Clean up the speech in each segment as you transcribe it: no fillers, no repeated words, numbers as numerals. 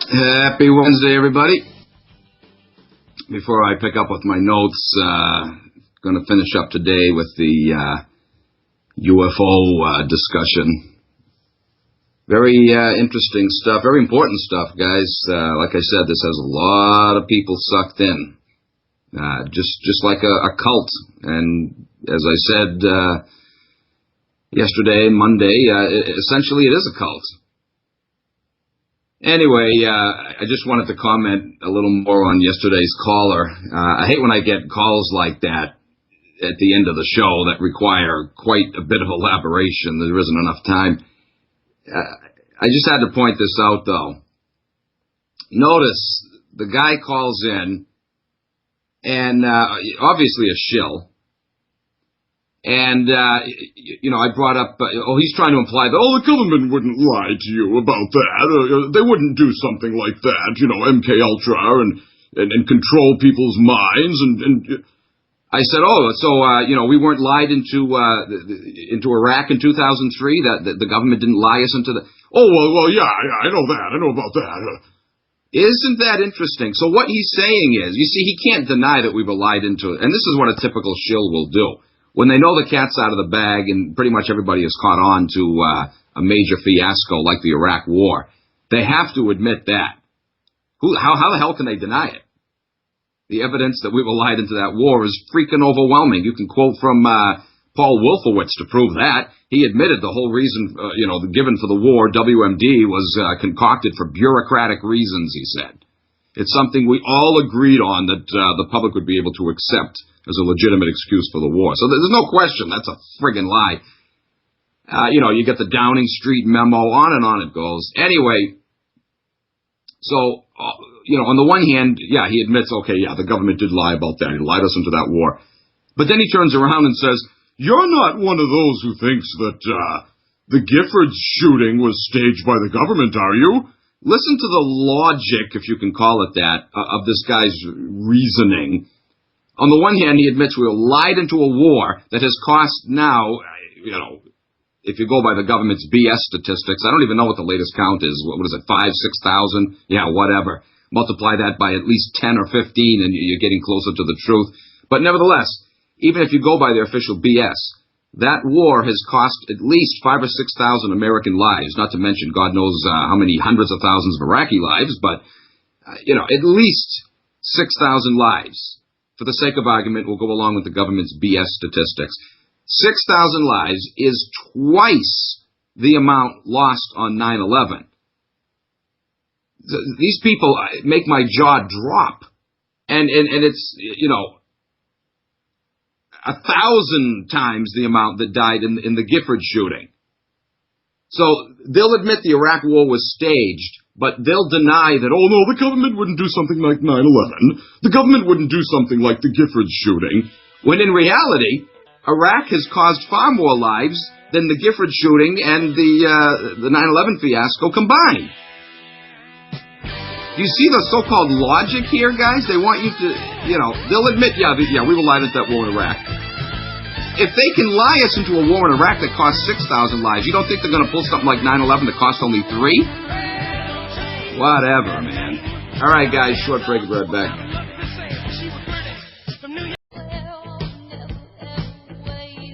Happy Wednesday, everybody. Before I pick up with my notes, going to finish up today with the UFO discussion. Very interesting stuff, very important stuff, guys. Like I said, this has a lot of people sucked in, just like a cult. And as I said yesterday, Monday, essentially it is a cult. Anyway, I just wanted to comment a little more on yesterday's caller. I hate when I get calls like that at the end of the show that require quite a bit of elaboration. There isn't enough time. I just had to point this out, though. Notice the guy calls in, and obviously a shill. And, I brought up, he's trying to imply that, the government wouldn't lie to you about that. They wouldn't do something like that, MK Ultra and control people's minds. And I said, we weren't lied into Iraq in 2003, that the government didn't lie us into the... Yeah, I know that. I know about that. Isn't that interesting? So what he's saying is, you see, he can't deny that we were lied into it. And this is what a typical shill will do. When they know the cat's out of the bag and pretty much everybody has caught on to a major fiasco like the Iraq War, they have to admit that. How the hell can they deny it? The evidence that we were lied into that war is freaking overwhelming. You can quote from Paul Wolfowitz to prove that. He admitted the whole reason, given for the war, WMD, was concocted for bureaucratic reasons, he said. It's something we all agreed on that the public would be able to accept as a legitimate excuse for the war. So there's no question that's a friggin' lie. You get the Downing Street memo, on and on it goes. Anyway, so, on the one hand, he admits, the government did lie about that. He lied us into that war. But then he turns around and says, you're not one of those who thinks that the Giffords shooting was staged by the government, are you? Listen to the logic, if you can call it that, of this guy's reasoning. On the one hand, he admits we were lied into a war that has cost now, if you go by the government's BS statistics, I don't even know what the latest count is. What is it, 5,000, 6,000? Yeah, whatever. Multiply that by at least 10 or 15 and you're getting closer to the truth. But nevertheless, even if you go by their official BS, that war has cost at least 5,000 or 6,000 American lives, not to mention God knows how many hundreds of thousands of Iraqi lives, but, at least 6,000 lives. For the sake of argument, we'll go along with the government's BS statistics. 6,000 lives is twice the amount lost on 9/11. These people make my jaw drop. And it's, 1,000 times the amount that died in the Gifford shooting. So they'll admit the Iraq War was staged, but they'll deny that, the government wouldn't do something like 9/11. The government wouldn't do something like the Gifford shooting. When in reality, Iraq has caused far more lives than the Gifford shooting and the 9/11 fiasco combined. Do you see the so-called logic here, guys? They want you to, they'll admit, we were lied into that war in Iraq. If they can lie us into a war in Iraq that cost 6,000 lives, you don't think they're going to pull something like 9/11 that cost only 3? Whatever, man. All right, guys, short break. We'll be right back.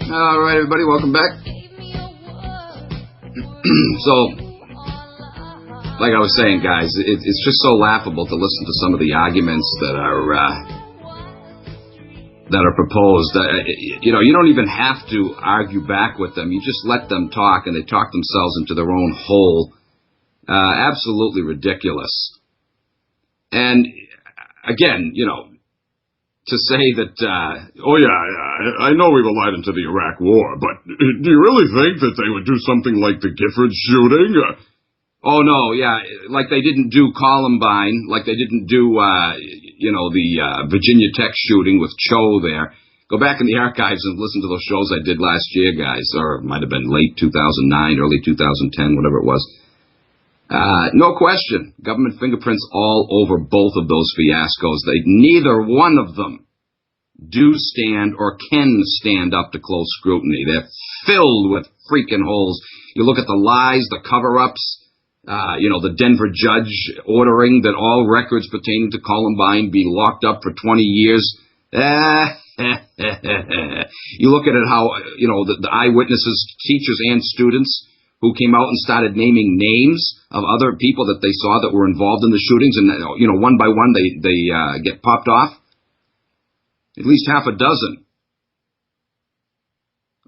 All right, everybody, welcome back. So, like I was saying, guys, it's just so laughable to listen to some of the arguments that are proposed. You don't even have to argue back with them. You just let them talk, and they talk themselves into their own hole. Absolutely ridiculous. And again, to say that, I know we were lied into the Iraq War, but do you really think that they would do something like the Gifford shooting? Like they didn't do Columbine, like they didn't do, the Virginia Tech shooting with Cho there. Go back in the archives and listen to those shows I did last year, guys, or it might have been late 2009, early 2010, whatever it was. No question, government fingerprints all over both of those fiascos. Neither one of them do stand or can stand up to close scrutiny. They're filled with freaking holes. You look at the lies, the cover-ups, The Denver judge ordering that all records pertaining to Columbine be locked up for 20 years. You look at it how, the eyewitnesses, teachers and students who came out and started naming names of other people that they saw that were involved in the shootings, and, one by one they get popped off. At least half a dozen.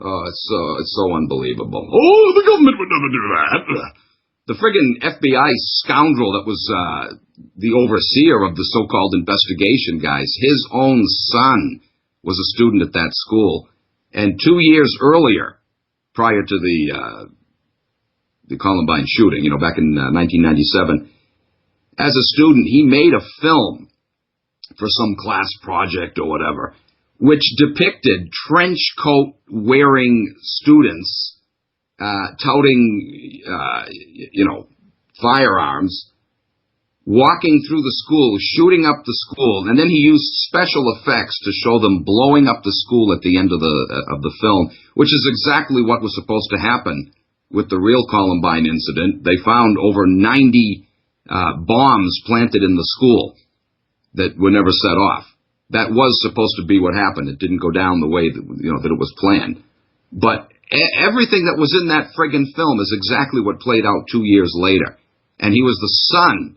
Oh, it's so unbelievable. Oh, the government would never do that. The friggin' FBI scoundrel that was the overseer of the so-called investigation, guys, his own son was a student at that school. And 2 years earlier, prior to the Columbine shooting, back in 1997, as a student, he made a film for some class project or whatever, which depicted trench coat wearing students touting, firearms, walking through the school, shooting up the school, and then he used special effects to show them blowing up the school at the end of the film, which is exactly what was supposed to happen with the real Columbine incident. They found over 90 bombs planted in the school that were never set off. That was supposed to be what happened. It didn't go down the way that, that it was planned. But everything that was in that friggin' film is exactly what played out 2 years later. And he was the son,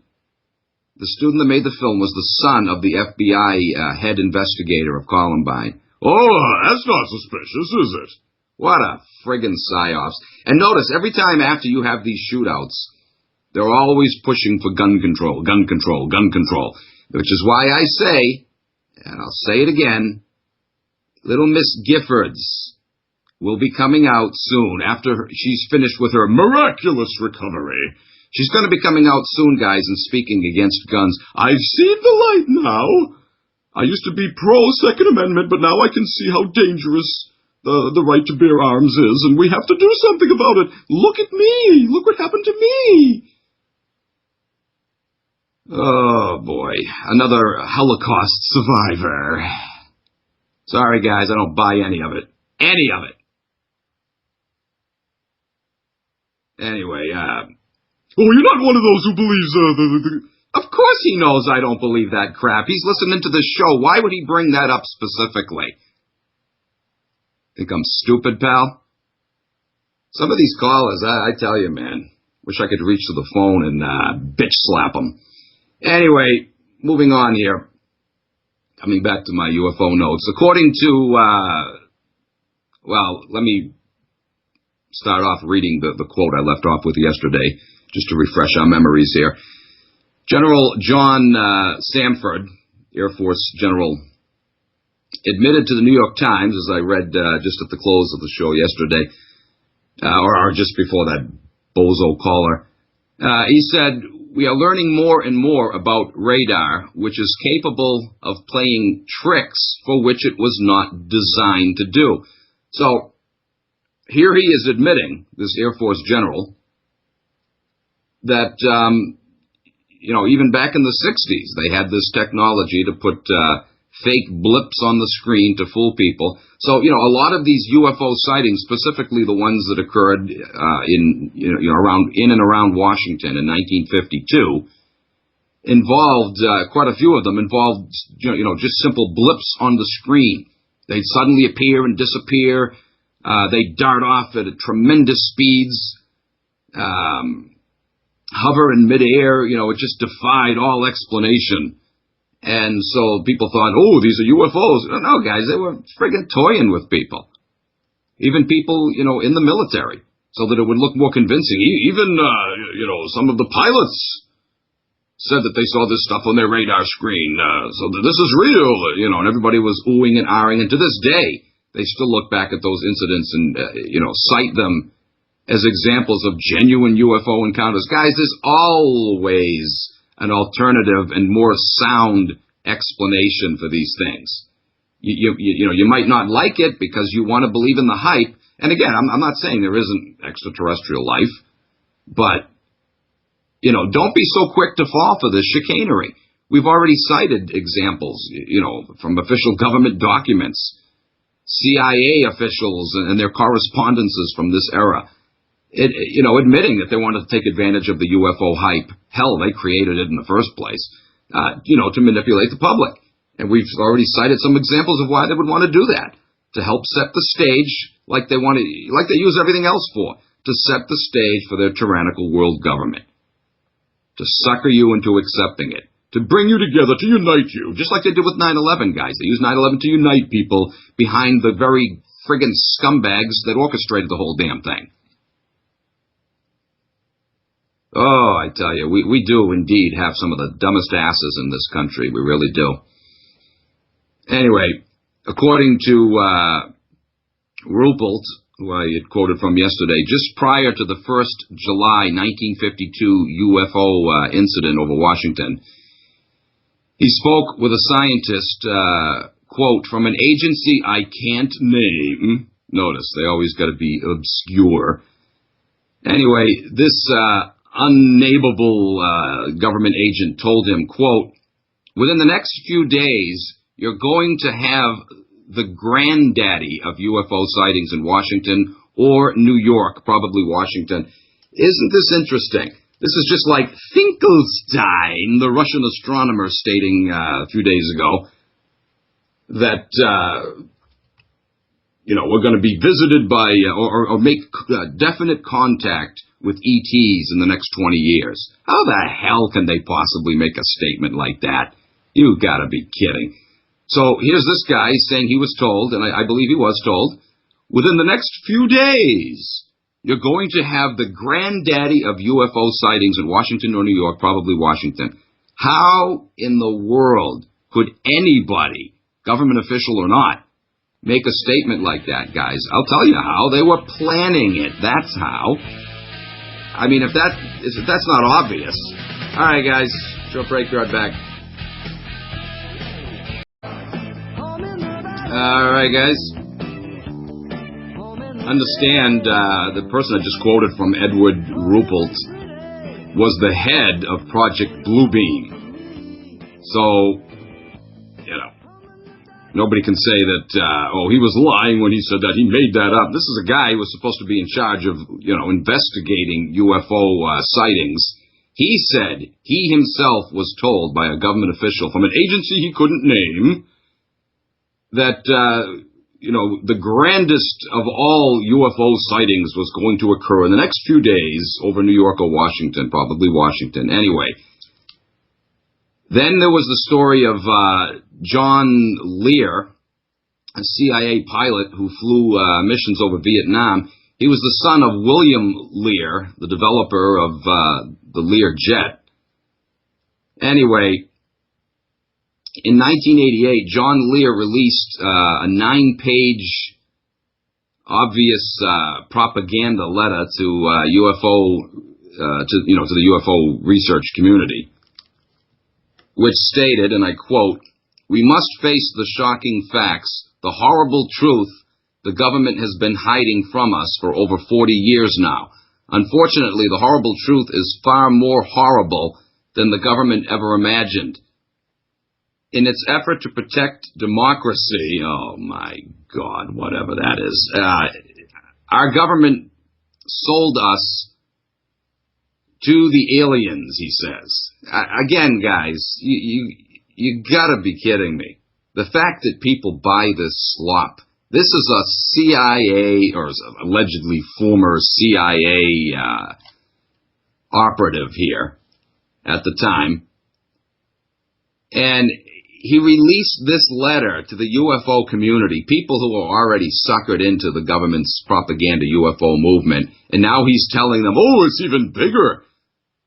the student that made the film was the son of the FBI head investigator of Columbine. Oh, that's not suspicious, is it? What a friggin' psyops. And notice, every time after you have these shootouts, they're always pushing for gun control, gun control, gun control. Which is why I say, and I'll say it again, little Miss Giffords will be coming out soon after she's finished with her miraculous recovery. She's going to be coming out soon, guys, and speaking against guns. I've seen the light now. I used to be pro-Second Amendment, but now I can see how dangerous the right to bear arms is, and we have to do something about it. Look at me. Look what happened to me. Oh, boy. Another Holocaust survivor. Sorry, guys, I don't buy any of it. Any of it. Anyway, oh, you're not one of those who believes, Of course he knows I don't believe that crap. He's listening to this show. Why would he bring that up specifically? Think I'm stupid, pal? Some of these callers, I tell you, man, wish I could reach to the phone and bitch slap them. Anyway, moving on here. Coming back to my UFO notes. According to, let me start off reading the quote I left off with yesterday, just to refresh our memories here. General John Samford, Air Force General, admitted to the New York Times, as I read just at the close of the show yesterday, or just before that bozo caller, he said, "We are learning more and more about radar, which is capable of playing tricks for which it was not designed to do." So, here he is admitting, this Air Force general, that, even back in the 60s, they had this technology to put fake blips on the screen to fool people. So, a lot of these UFO sightings, specifically the ones that occurred in and around Washington in 1952, involved, quite a few of them involved, just simple blips on the screen. They'd suddenly appear and disappear. They dart off at tremendous speeds, hover in midair, it just defied all explanation. And so people thought, oh, these are UFOs. No, guys, they were friggin' toying with people. Even people, in the military, so that it would look more convincing. Even, some of the pilots said that they saw this stuff on their radar screen, so that this is real, and everybody was oohing and ahhing. And to this day, they still look back at those incidents and, cite them as examples of genuine UFO encounters. Guys, there's always an alternative and more sound explanation for these things. You might not like it because you want to believe in the hype. And again, I'm not saying there isn't extraterrestrial life, but, don't be so quick to fall for this chicanery. We've already cited examples, from official government documents, CIA officials and their correspondences from this era. admitting that they wanted to take advantage of the UFO hype. Hell, they created it in the first place, to manipulate the public. And we've already cited some examples of why they would want to do that, to help set the stage like they use everything else for, to set the stage for their tyrannical world government, to sucker you into accepting it, to bring you together, to unite you, just like they did with 9/11, guys. They used 9/11 to unite people behind the very friggin' scumbags that orchestrated the whole damn thing. Oh, I tell you, we do indeed have some of the dumbest asses in this country. We really do. Anyway, according to Ruppelt, who I had quoted from yesterday, just prior to the 1st July 1952 UFO incident over Washington, he spoke with a scientist, quote, from an agency I can't name. Notice, they always got to be obscure. Anyway, this unnameable government agent told him, quote, within the next few days, you're going to have the granddaddy of UFO sightings in Washington or New York, probably Washington. Isn't this interesting? This is just like Finkelstein, the Russian astronomer, stating a few days ago that, we're going to be visited by or make definite contact with ETs in the next 20 years. How the hell can they possibly make a statement like that? You got to be kidding. So here's this guy saying he was told, and I believe he was told, within the next few days, you're going to have the granddaddy of UFO sightings in Washington or New York, probably Washington. How in the world could anybody, government official or not, make a statement like that, guys? I'll tell you how. They were planning it. That's how. I mean, if that's not obvious. All right, guys. Short break. Be right back. All right, guys. Understand, the person I just quoted from, Edward Ruppelt, was the head of Project Bluebeam. So, nobody can say that, he was lying when he said that. He made that up. This is a guy who was supposed to be in charge of, investigating UFO sightings. He said he himself was told by a government official from an agency he couldn't name that, the grandest of all UFO sightings was going to occur in the next few days over New York or Washington, probably Washington. Anyway, then there was the story of John Lear, a CIA pilot who flew missions over Vietnam. He was the son of William Lear, the developer of the Lear jet. Anyway, in 1988, John Lear released a 9-page obvious propaganda letter to the UFO research community, which stated, and I quote, "We must face the shocking facts, the horrible truth the government has been hiding from us for over 40 years now. Unfortunately, the horrible truth is far more horrible than the government ever imagined. In its effort to protect democracy," oh my God, whatever that is, "our government sold us to the aliens," he says. Again, guys, you gotta be kidding me. The fact that people buy this slop. This is a CIA, or allegedly former CIA operative here at the time. And he released this letter to the UFO community, people who are already suckered into the government's propaganda UFO movement, and now he's telling them, oh, it's even bigger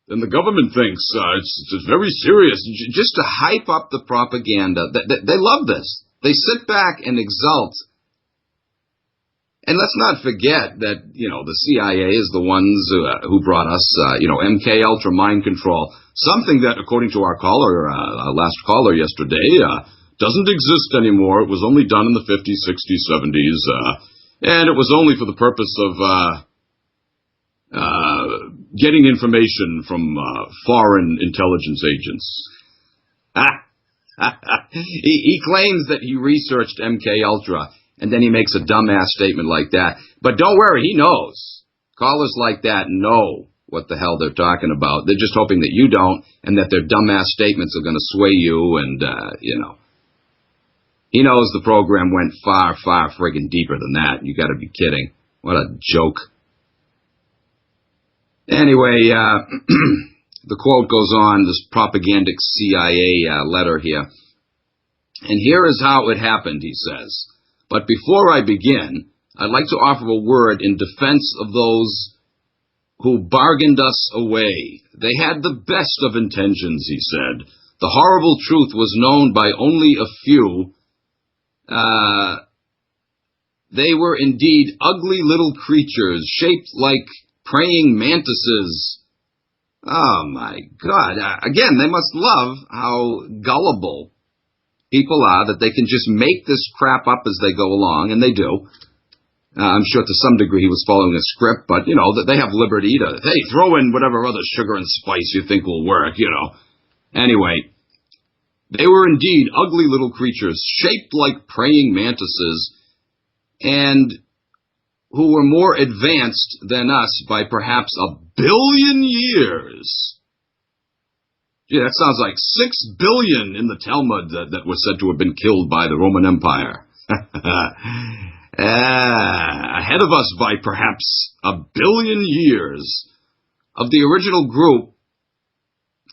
than the government thinks. It's very serious, just to hype up the propaganda. They love this. They sit back and exult. And let's not forget that, the CIA is the ones who brought us, MK Ultra mind control. Something that, according to our caller, last caller yesterday, doesn't exist anymore. It was only done in the 50s, 60s, 70s, and it was only for the purpose of getting information from foreign intelligence agents. He claims that he researched MK Ultra, and then he makes a dumbass statement like that. But don't worry, he knows. Callers like that know what the hell they're talking about. They're just hoping that you don't, and that their dumbass statements are going to sway you, and, He knows the program went far, far friggin' deeper than that. You gotta be kidding. What a joke. Anyway, the quote goes on, this propagandic CIA letter here. And here is how it happened, he says. But before I begin, I'd like to offer a word in defense of those who bargained us away. They had the best of intentions, he said. The horrible truth was known by only a few. They were indeed ugly little creatures, shaped like praying mantises. Oh my God. Again, they must love how gullible people are, that they can just make this crap up as they go along, and they do. I'm sure to some degree he was following a script, but, that they have liberty to, hey, throw in whatever other sugar and spice you think will work, Anyway, they were indeed ugly little creatures, shaped like praying mantises, and who were more advanced than us by perhaps 1 billion years. Gee, that sounds like 6 billion in the Talmud that was said to have been killed by the Roman Empire. Ahead of us by perhaps 1 billion years. Of the original group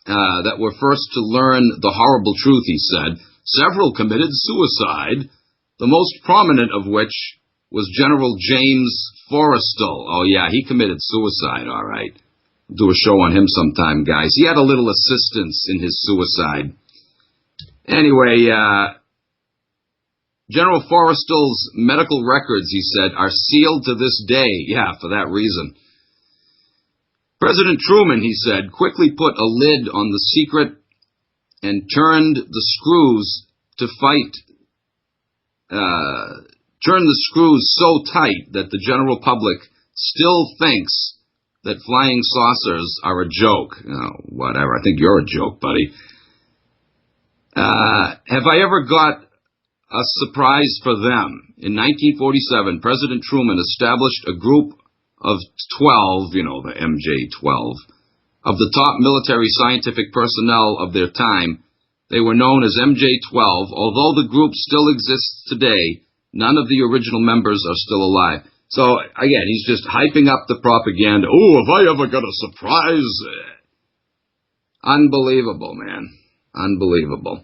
that were first to learn the horrible truth, he said, several committed suicide, the most prominent of which was General James Forrestal. Oh yeah, he committed suicide, all right. Do a show on him sometime, guys. He had a little assistance in his suicide. Anyway, General Forrestal's medical records, he said, are sealed to this day. Yeah, for that reason. President Truman, he said, quickly put a lid on the secret and turned the screws to fight. Turned the screws so tight that the general public still thinks that flying saucers are a joke. Oh, whatever. I think you're a joke, buddy. Have I ever got a surprise for them? In 1947, President Truman established a group of 12, the MJ-12, of the top military scientific personnel of their time. They were known as MJ-12. Although the group still exists today, none of the original members are still alive. So, again, he's just hyping up the propaganda. Oh, have I ever got a surprise? Unbelievable, man. Unbelievable.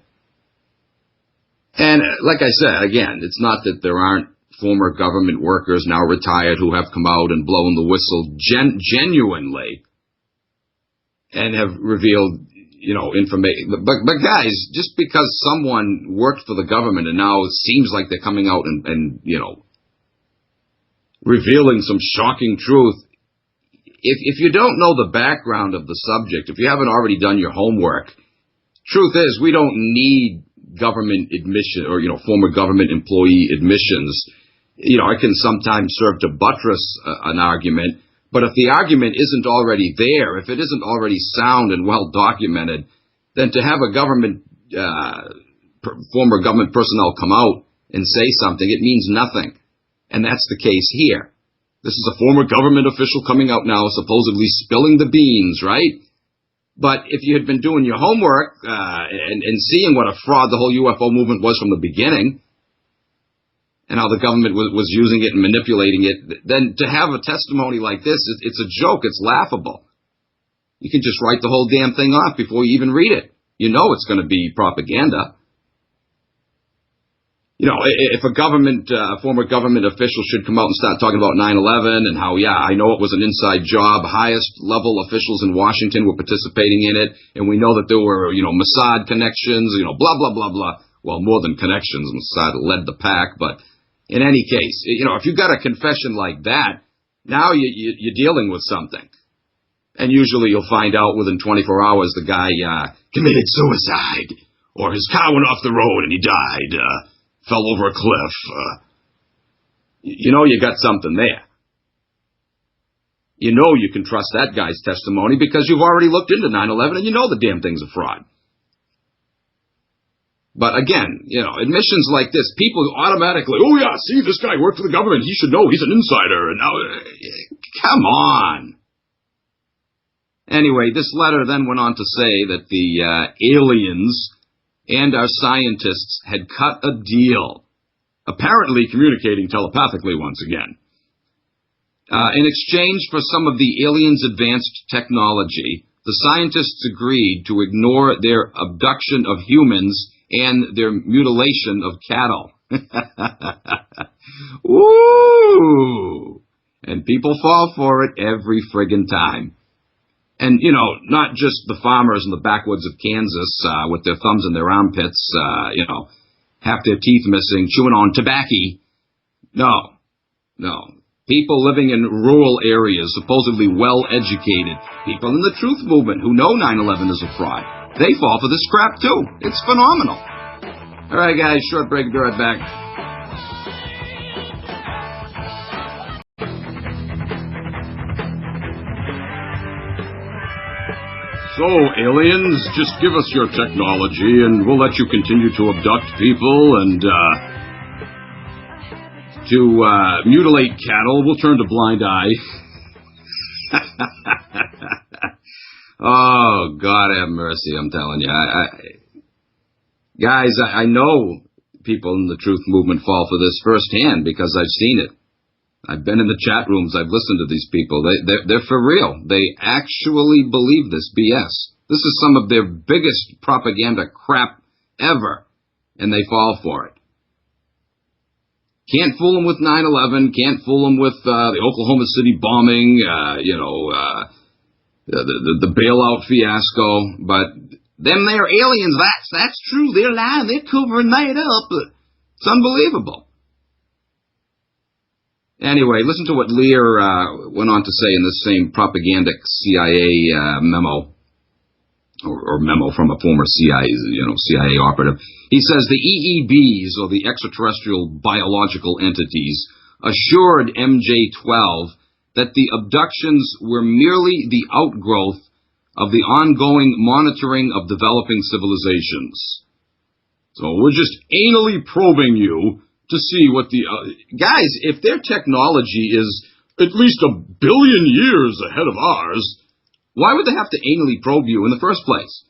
And like I said, again, it's not that there aren't former government workers now retired who have come out and blown the whistle genuinely and have revealed, information. But guys, just because someone worked for the government and now it seems like they're coming out and revealing some shocking truth, if you don't know the background of the subject, if you haven't already done your homework, truth is we don't need government admission or, former government employee admissions. It can sometimes serve to buttress an argument, but if the argument isn't already there, if it isn't already sound and well documented, then to have a former government personnel come out and say something, it means nothing. And that's the case here. This is a former government official coming out now, supposedly spilling the beans, right? But if you had been doing your homework and seeing what a fraud the whole UFO movement was from the beginning, and how the government was using it and manipulating it, then to have a testimony like this, it's a joke, it's laughable. You can just write the whole damn thing off before you even read it. You know it's going to be propaganda. If a former government official should come out and start talking about 9/11 and how, yeah, I know it was an inside job, highest level officials in Washington were participating in it, and we know that there were, Mossad connections, blah, blah, blah, blah. Well, more than connections, Mossad led the pack, but in any case, if you got a confession like that, now you're dealing with something. And usually you'll find out within 24 hours the guy committed suicide, or his car went off the road and he died, fell over a cliff. You got something there. You can trust that guy's testimony because you've already looked into 9/11 and you know the damn thing's a fraud. But again, admissions like this, people automatically, oh yeah, see, this guy worked for the government, he should know, he's an insider. And now, Come on. Anyway, this letter then went on to say that the aliens and our scientists had cut a deal, apparently communicating telepathically once again. In exchange for some of the aliens' advanced technology, the scientists agreed to ignore their abduction of humans and their mutilation of cattle. Ooh! And people fall for it every friggin' time. And, you know, not just the farmers in the backwoods of Kansas with their thumbs in their armpits, you know, half their teeth missing, chewing on tobacco. No, no. People living in rural areas, supposedly well-educated, people in the truth movement who know 9/11 is a fraud, they fall for this crap too. It's phenomenal. All right, guys, short break, be right back. So, aliens, just give us your technology and we'll let you continue to abduct people and, to mutilate cattle. We'll turn a blind eye. Oh, God have mercy, I'm telling you. Guys, I know people in the truth movement fall for this firsthand because I've seen it. I've been in the chat rooms. I've listened to these people. They're for real. They actually believe this BS. This is some of their biggest propaganda crap ever, and they fall for it. Can't fool them with 9/11. Can't fool them with the Oklahoma City bombing, you know, the bailout fiasco. But them there aliens, that's true. They're lying. They're covering that up. It's unbelievable. Anyway, listen to what Lear went on to say in this same propagandic CIA memo, or memo from a former CIA operative. He says the EEBs, or the extraterrestrial biological entities, assured MJ-12 that the abductions were merely the outgrowth of the ongoing monitoring of developing civilizations. So we're just anally probing you to see what the... guys, if their technology is at least 1 billion years ahead of ours, why would they have to anally probe you in the first place?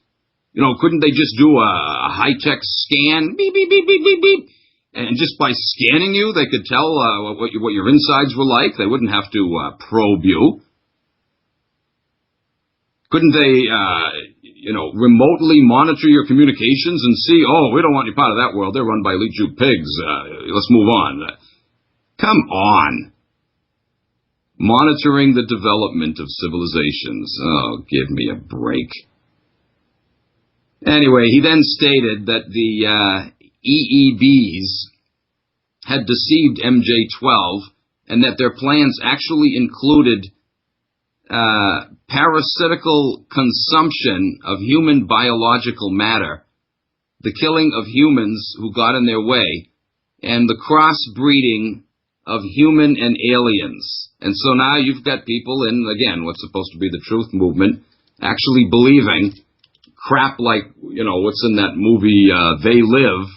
You know, couldn't they just do a high-tech scan, beep, beep, beep, beep, beep, beep, and just by scanning you, they could tell what your insides were like? They wouldn't have to probe you. Couldn't they, remotely monitor your communications and see, oh, we don't want you part of that world. They're run by elite Jew pigs. Let's move on. Come on. Monitoring the development of civilizations. Oh, give me a break. Anyway, he then stated that the EEBs had deceived MJ-12 and that their plans actually included parasitical consumption of human biological matter, the killing of humans who got in their way, and the crossbreeding of human and aliens. And so now you've got people in, again, what's supposed to be the truth movement, actually believing crap like, what's in that movie, They Live,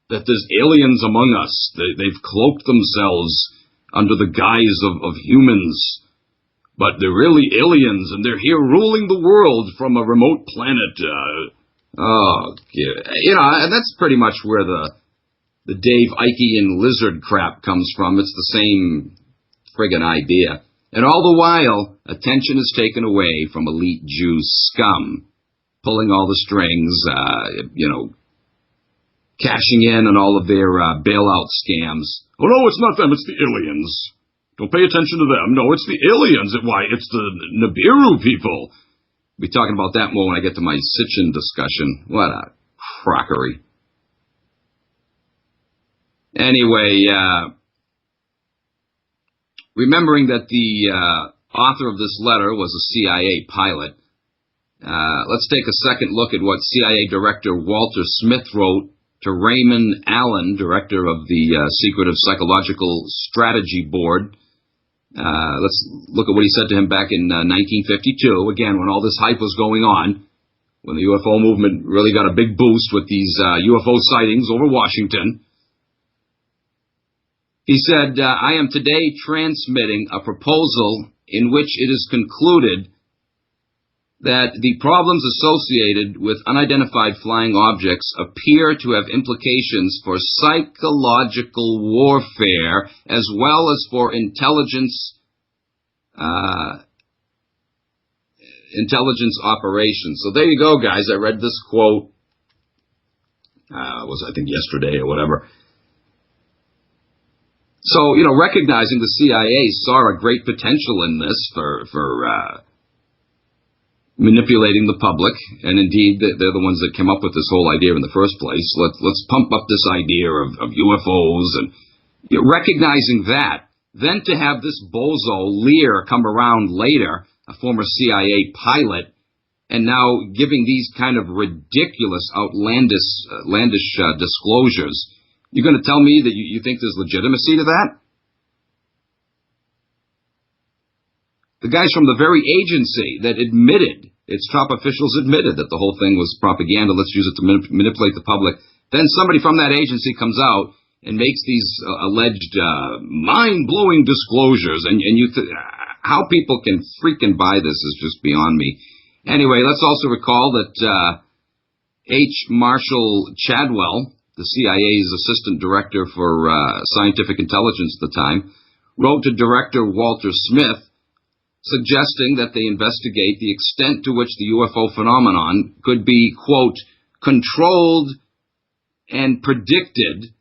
that there's aliens among us. They've cloaked themselves under the guise of humans. But they're really aliens, and they're here ruling the world from a remote planet. And that's pretty much where the Dave Icke lizard crap comes from. It's the same friggin' idea. And all the while, attention is taken away from elite Jew scum, pulling all the strings, cashing in on all of their bailout scams. Oh, no, it's not them, it's the aliens. Don't pay attention to them. No, it's the aliens. Why, it's the Nibiru people. We'll be talking about that more when I get to my Sitchin discussion. What a crockery. Anyway, remembering that the author of this letter was a CIA pilot, let's take a second look at what CIA Director Walter Smith wrote to Raymond Allen, director of the Secretive Psychological Strategy Board. Let's look at what he said to him back in 1952, again, when all this hype was going on, when the UFO movement really got a big boost with these UFO sightings over Washington. He said, I am today transmitting a proposal in which it is concluded that the problems associated with unidentified flying objects appear to have implications for psychological warfare as well as for intelligence operations. So there you go, guys. I read this quote, was I think yesterday or whatever. So, you know, recognizing the CIA saw a great potential in this for manipulating the public, and indeed they're the ones that came up with this whole idea in the first place. Let's pump up this idea of UFOs, and you know, recognizing that, then to have this bozo Lear come around later, a former CIA pilot, and now giving these kind of ridiculous, outlandish disclosures. You're going to tell me that you think there's legitimacy to that? The guys from the very agency that admitted, its top officials admitted that the whole thing was propaganda, let's use it to manipulate the public. Then somebody from that agency comes out and makes these alleged mind-blowing disclosures, and how people can freaking buy this is just beyond me. Anyway, let's also recall that H. Marshall Chadwell, the CIA's assistant director for scientific intelligence at the time, wrote to Director Walter Smith suggesting that they investigate the extent to which the UFO phenomenon could be, quote, controlled and predicted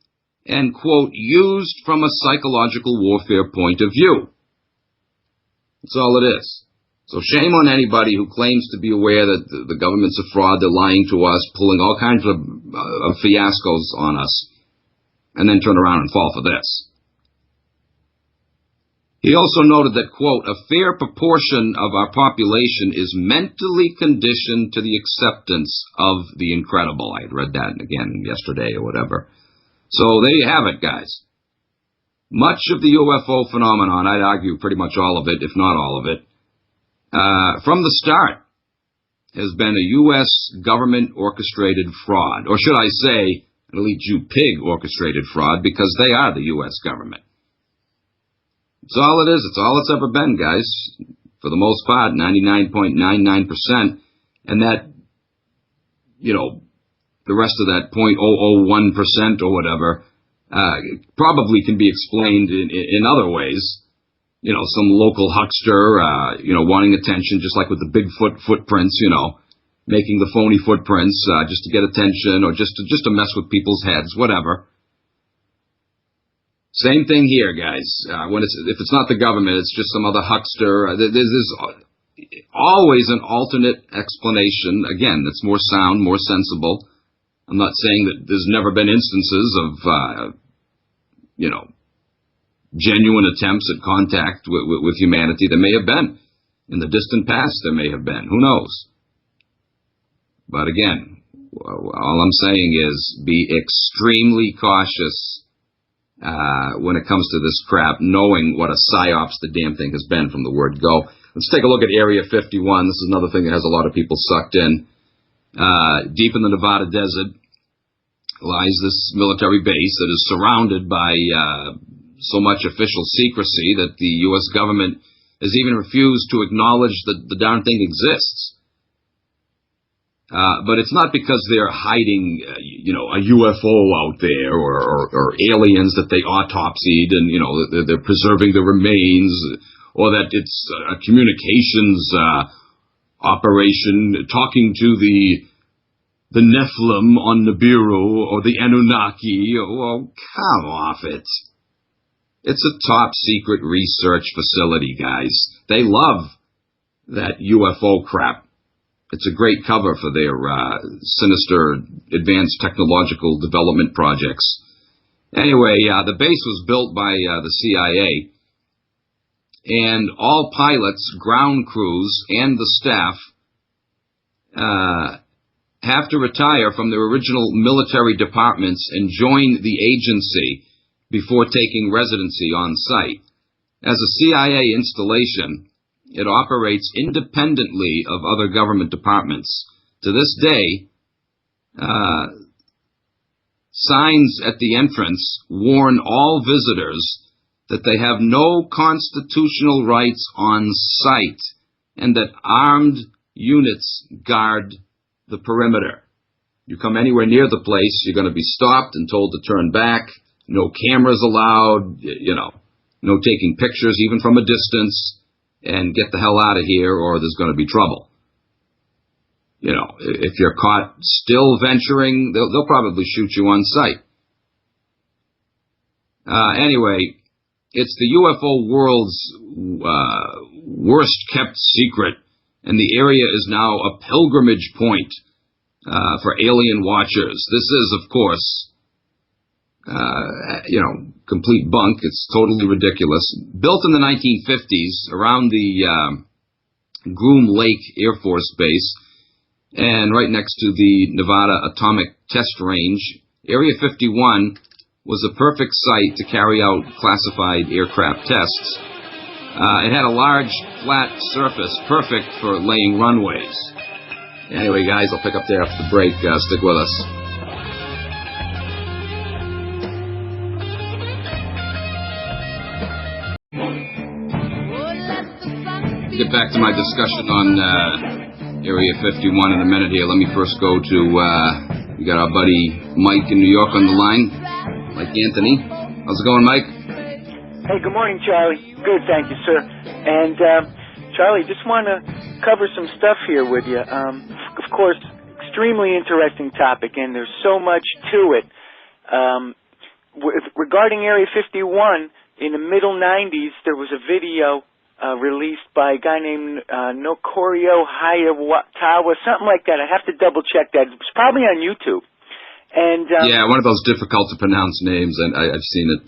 and, quote, used from a psychological warfare point of view. That's all it is. So shame on anybody who claims to be aware that the government's a fraud, they're lying to us, pulling all kinds of fiascos on us, and then turn around and fall for this. He also noted that, quote, a fair proportion of our population is mentally conditioned to the acceptance of the incredible. I had read that again yesterday or whatever. So there you have it, guys. Much of the UFO phenomenon, I'd argue pretty much all of it, if not all of it, from the start, has been a U.S. government-orchestrated fraud. Or should I say, an elite Jew pig orchestrated fraud, because they are the U.S. government. It's all it is. It's all it's ever been, guys. For the most part, 99.99%. And that, you know, the rest of that 0.001% or whatever, probably can be explained in other ways. You know, some local huckster, you know, wanting attention, just like with the Bigfoot footprints, you know, making the phony footprints just to get attention or just to mess with people's heads, whatever. Same thing here, guys. If it's not the government, it's just some other huckster. There's always an alternate explanation. Again, that's more sound, more sensible. I'm not saying that there's never been instances of, you know, genuine attempts at contact with humanity. There may have been. In the distant past, there may have been. Who knows? But again, all I'm saying is be extremely cautious when it comes to this crap, knowing what a psyops the damn thing has been from the word go. Let's take a look at Area 51. This is another thing that has a lot of people sucked in. Deep in the Nevada desert lies this military base that is surrounded by so much official secrecy that the U.S. government has even refused to acknowledge that the darn thing exists. But it's not because they're hiding, you know, a UFO out there or aliens that they autopsied and, you know, they're preserving the remains, or that it's a communications operation talking to the Nephilim on Nibiru or the Anunnaki. Oh, come off it. It's a top secret research facility, guys. They love that UFO crap. It's a great cover for their sinister advanced technological development projects. Anyway, the base was built by the CIA, and all pilots, ground crews, and the staff have to retire from their original military departments and join the agency before taking residency on site. As a CIA installation, it operates independently of other government departments. To this day, signs at the entrance warn all visitors that they have no constitutional rights on site, and that armed units guard the perimeter. You come anywhere near the place, you're going to be stopped and told to turn back. No cameras allowed, no taking pictures even from a distance, and get the hell out of here or there's going to be trouble. If you're caught still venturing, they'll probably shoot you on sight. Anyway, it's the UFO world's worst kept secret, and the area is now a pilgrimage point for alien watchers. This is, of course, complete bunk. It's totally ridiculous. Built in the 1950s around the Groom Lake Air Force Base and right next to the Nevada Atomic Test Range, Area 51 was a perfect site to carry out classified aircraft tests. It had a large, flat surface, perfect for laying runways. Anyway, guys, I'll pick up there after the break. Stick with us. Get back to my discussion on Area 51 in a minute here. Let me first go to, we got our buddy Mike in New York on the line. Mike Anthony. How's it going, Mike? Hey, good morning, Charlie. Good, thank you, sir. And, Charlie, just want to cover some stuff here with you. Of course, extremely interesting topic, and there's so much to it. Regarding Area 51, in the middle 90s, there was a video released by a guy named Nokorio Hayatawa, something like that. I have to double-check that. It's probably on YouTube. And yeah, one of those difficult to pronounce names, and I've seen it.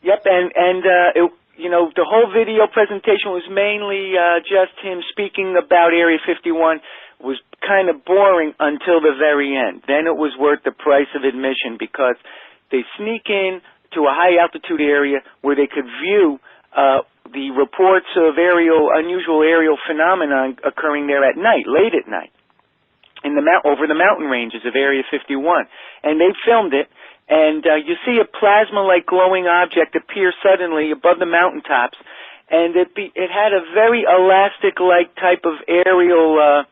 Yep, and the whole video presentation was mainly just him speaking about Area 51. Was kind of boring until the very end. Then it was worth the price of admission because they sneak in to a high-altitude area where they could view the reports of unusual aerial phenomenon occurring there at night, late at night. Over the mountain ranges of Area 51. And they filmed it, and you see a plasma-like glowing object appear suddenly above the mountaintops, and it had a very elastic-like type of aerial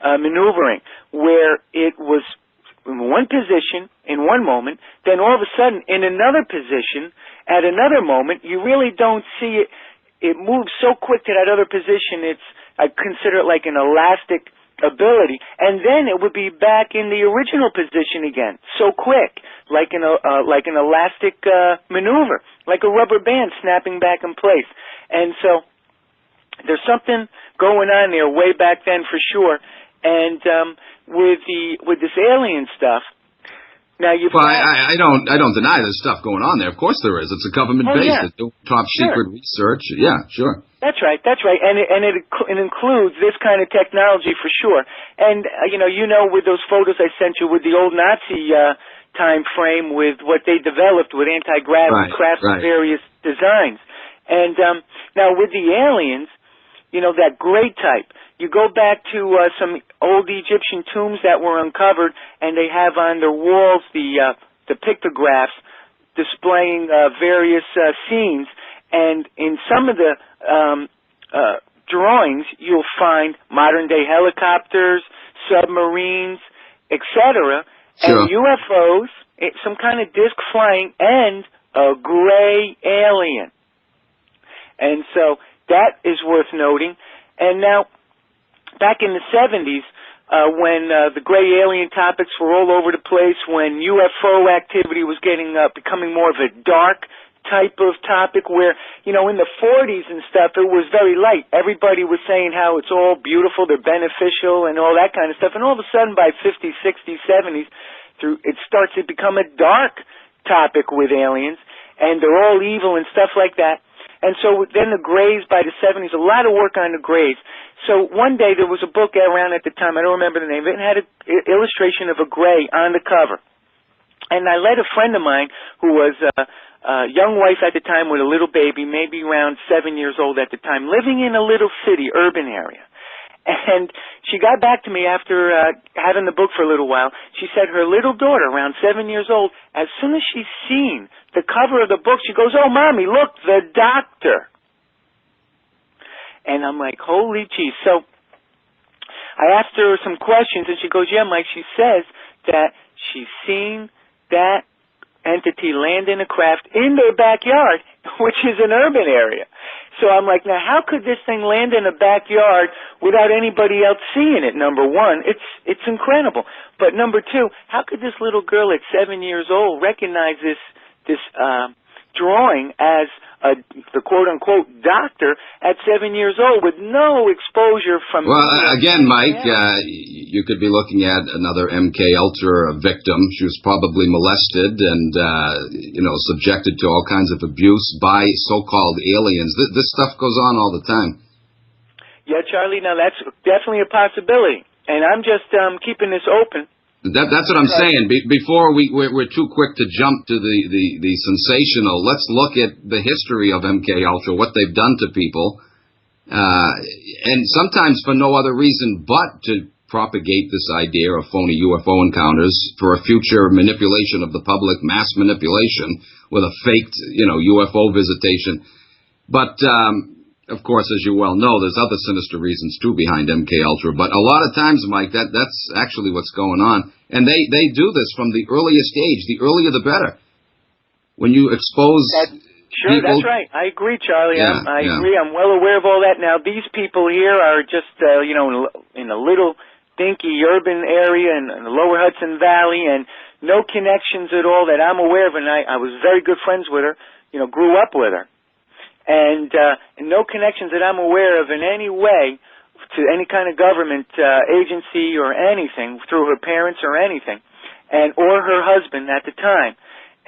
maneuvering, where it was in one position in one moment, then all of a sudden in another position at another moment. You really don't see it. It moves so quick to that other position, I consider it like an elastic ability, and then it would be back in the original position again, so quick, like an elastic maneuver, like a rubber band snapping back in place. And so there's something going on there way back then for sure. And with this alien stuff, now I don't deny there's stuff going on there. Of course there is. It's a government base. Yeah. They do top secret research. Yeah, sure. That's right. And it includes this kind of technology for sure. And with those photos I sent you with the old Nazi time frame with what they developed with anti-gravity crafts and various designs. And now with the aliens, that gray type. You go back to some old Egyptian tombs that were uncovered, and they have on their walls the pictographs displaying various scenes. And in some of the drawings, you'll find modern-day helicopters, submarines, etc., and UFOs, some kind of disc flying, and a gray alien. And so that is worth noting. And now, back in the 70s, when the gray alien topics were all over the place, when UFO activity was becoming more of a dark type of topic where, in the 40s and stuff, it was very light. Everybody was saying how it's all beautiful, they're beneficial, and all that kind of stuff. And all of a sudden, by 50s, 60s, 70s, it starts to become a dark topic with aliens, and they're all evil and stuff like that. And so then the Greys by the 70s, a lot of work on the Greys. So one day there was a book around at the time, I don't remember the name of it, and had an illustration of a Grey on the cover. And I let a friend of mine who was a young wife at the time with a little baby, maybe around 7 years old at the time, living in a little city, urban area. And she got back to me after having the book for a little while. She said her little daughter, around 7 years old, as soon as she's seen the cover of the book, she goes, "Oh, Mommy, look, the doctor." And I'm like, holy geez. So I asked her some questions, and she goes, "Yeah, Mike," she says that she's seen that entity land in a craft in their backyard, which is an urban area. So I'm like, now how could this thing land in a backyard without anybody else seeing it? Number one, it's incredible. But number two, how could this little girl at 7 years old recognize this drawing as the quote-unquote doctor at 7 years old with no exposure from... Well, again, Mike, you could be looking at another MK Ultra victim. She was probably molested and, subjected to all kinds of abuse by so-called aliens. This stuff goes on all the time. Yeah, Charlie, now that's definitely a possibility. And I'm just keeping this open. That's what I'm saying. Before we're too quick to jump to the sensational, let's look at the history of MK Ultra, what they've done to people, and sometimes for no other reason but to propagate this idea of phony UFO encounters for a future manipulation of the public, mass manipulation with a faked, UFO visitation. But of course, as you well know, there's other sinister reasons, too, behind MK Ultra. But a lot of times, Mike, that's actually what's going on. And they do this from the earliest age. The earlier, the better. When you expose Sure, people, that's right. I agree, Charlie. Yeah, I agree. I'm well aware of all that. Now, these people here are just, in a little dinky urban area in the lower Hudson Valley, and no connections at all that I'm aware of. And I was very good friends with her, grew up with her. And no connections that I'm aware of in any way to any kind of government agency or anything through her parents or anything, or her husband at the time.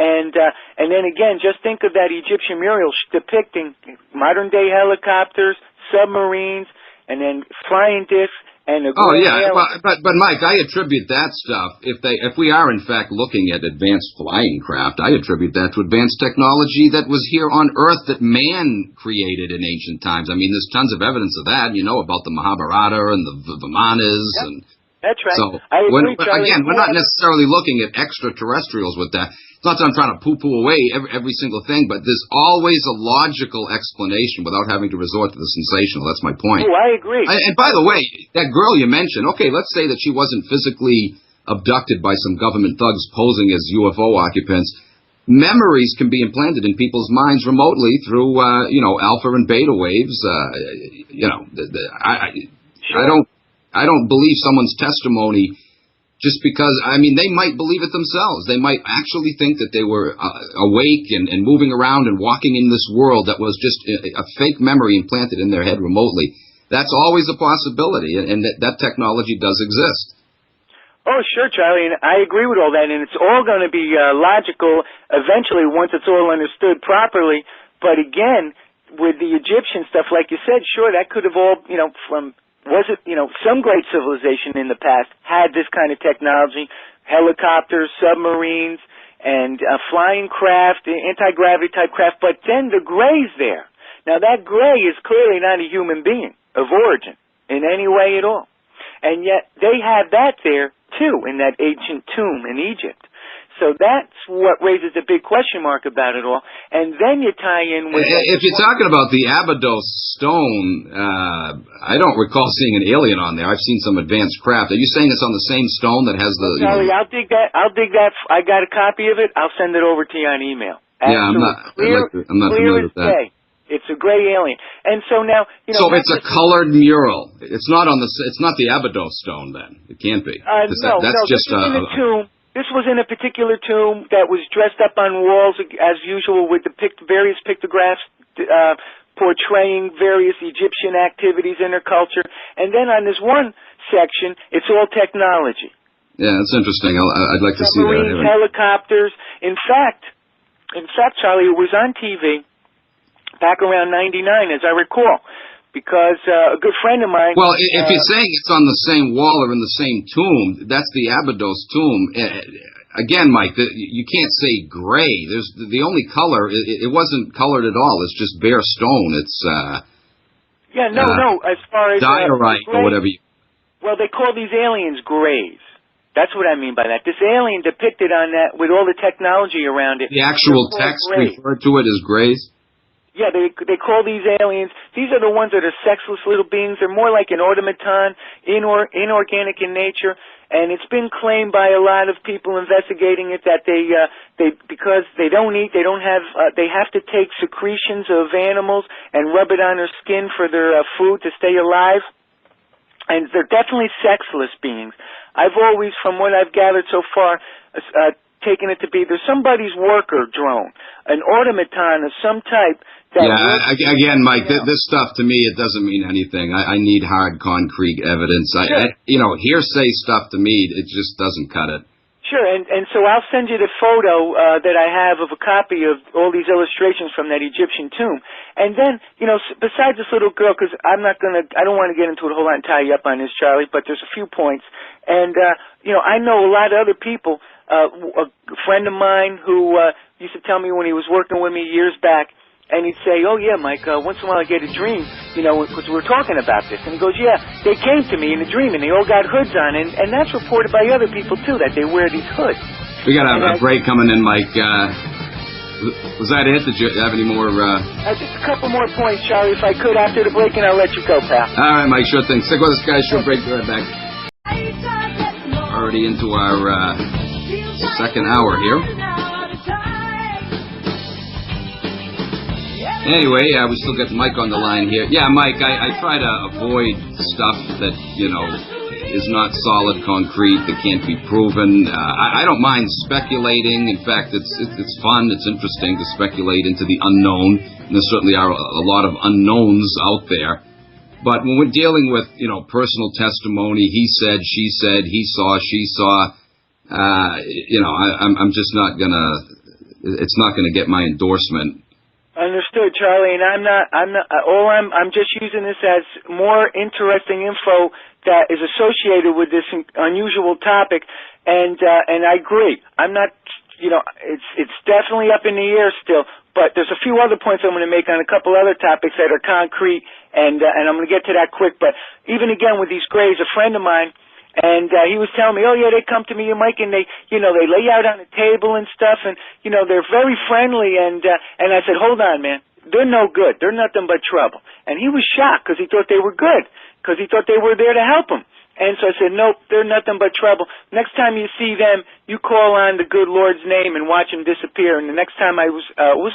And then again, just think of that Egyptian mural depicting modern day helicopters, submarines, and then flying discs. Oh yeah, but Mike, I attribute that stuff. If we are in fact looking at advanced flying craft, I attribute that to advanced technology that was here on Earth that man created in ancient times. I mean, there's tons of evidence of that. You know about the Mahabharata and the Vimanas and. That's right. So I agree, Charlie. Again, we're not necessarily looking at extraterrestrials with that. It's not that I'm trying to poo-poo away every single thing, but there's always a logical explanation without having to resort to the sensational. That's my point. Oh, I agree. And by the way, that girl you mentioned, okay, let's say that she wasn't physically abducted by some government thugs posing as UFO occupants. Memories can be implanted in people's minds remotely through, alpha and beta waves. I don't believe someone's testimony just because, they might believe it themselves. They might actually think that they were awake and moving around and walking in this world that was just a fake memory implanted in their head remotely. That's always a possibility, and that technology does exist. Oh, sure, Charlie, and I agree with all that, and it's all going to be logical eventually once it's all understood properly. But again, with the Egyptian stuff, like you said, sure, that could have all, some great civilization in the past had this kind of technology, helicopters, submarines, and flying craft, anti-gravity type craft, but then the gray's there. Now, that gray is clearly not a human being of origin in any way at all. And yet they have that there, too, in that ancient tomb in Egypt. So that's what raises a big question mark about it all. And then you tie in with... If you're talking about the Abydos stone, I don't recall seeing an alien on there. I've seen some advanced craft. Are you saying it's on the same stone that has the... Charlie, I'll dig that. I got a copy of it. I'll send it over to you on email. Yeah, I'm not familiar with that. It's a gray alien. And so now... so it's a colored mural. It's not the Abydos stone, then. It can't be. That's just in a tomb. This was in a particular tomb that was dressed up on walls, as usual, with various pictographs portraying various Egyptian activities in their culture. And then on this one section, it's all technology. Yeah, that's interesting. I'd like to see that. Submarines, helicopters. In fact, Charlie, it was on TV back around 99, as I recall. Because a good friend of mine... Well, if you're saying it's on the same wall or in the same tomb, that's the Abydos tomb. Again, Mike, you can't say gray. The only color, it wasn't colored at all. It's just bare stone. It's Yeah, no. As far as diorite or whatever. Well, they call these aliens grays. That's what I mean by that. This alien depicted on that with all the technology around it. The actual text referred to it as grays? Yeah, they call these aliens, these are the ones that are sexless little beings. They're more like an automaton, inorganic in nature, and it's been claimed by a lot of people investigating it that they because they don't eat, they don't have, they have to take secretions of animals and rub it on their skin for their food to stay alive. And they're definitely sexless beings. I've always, from what I've gathered so far, taken it to be there's somebody's worker drone, an automaton of some type. Again, Mike, this stuff to me, it doesn't mean anything. I need hard, concrete evidence. Sure. Hearsay stuff to me, it just doesn't cut it. Sure, and so I'll send you the photo that I have of a copy of all these illustrations from that Egyptian tomb. And then, besides this little girl, because I don't want to get into it a whole lot and tie you up on this, Charlie, but there's a few points. And, I know a lot of other people. A friend of mine who used to tell me when he was working with me years back, and he'd say, oh, yeah, Mike, once in a while I get a dream, because we were talking about this. And he goes, yeah, they came to me in a dream, and they all got hoods on. And that's reported by other people, too, that they wear these hoods. We got a break coming in, Mike. Was that it? Did you have any more? Just a couple more points, Charlie, if I could, after the break, and I'll let you go, pal. All right, Mike, sure thing. Stick with us, guys. Short break. Be right back. Already into our second hour here. Anyway, we still got Mike on the line here. Yeah, Mike, I try to avoid stuff that, is not solid, concrete, that can't be proven. I don't mind speculating. In fact, it's fun, it's interesting to speculate into the unknown. And there certainly are a lot of unknowns out there. But when we're dealing with, personal testimony, he said, she said, he saw, she saw, I'm just not it's not gonna get my endorsement. Understood, Charlie, and I'm just using this as more interesting info that is associated with this unusual topic, and I agree. I'm not, it's definitely up in the air still, but there's a few other points I'm going to make on a couple other topics that are concrete, and I'm going to get to that quick, but even again with these grays, a friend of mine, and he was telling me, oh yeah, they come to me and Mike, and they lay out on the table and stuff, and they're very friendly, and I said, hold on, man, they're no good, they're nothing but trouble. And he was shocked because he thought they were good, because he thought they were there to help him. And so I said, nope, they're nothing but trouble. Next time you see them, you call on the good Lord's name and watch him disappear. And the next time I was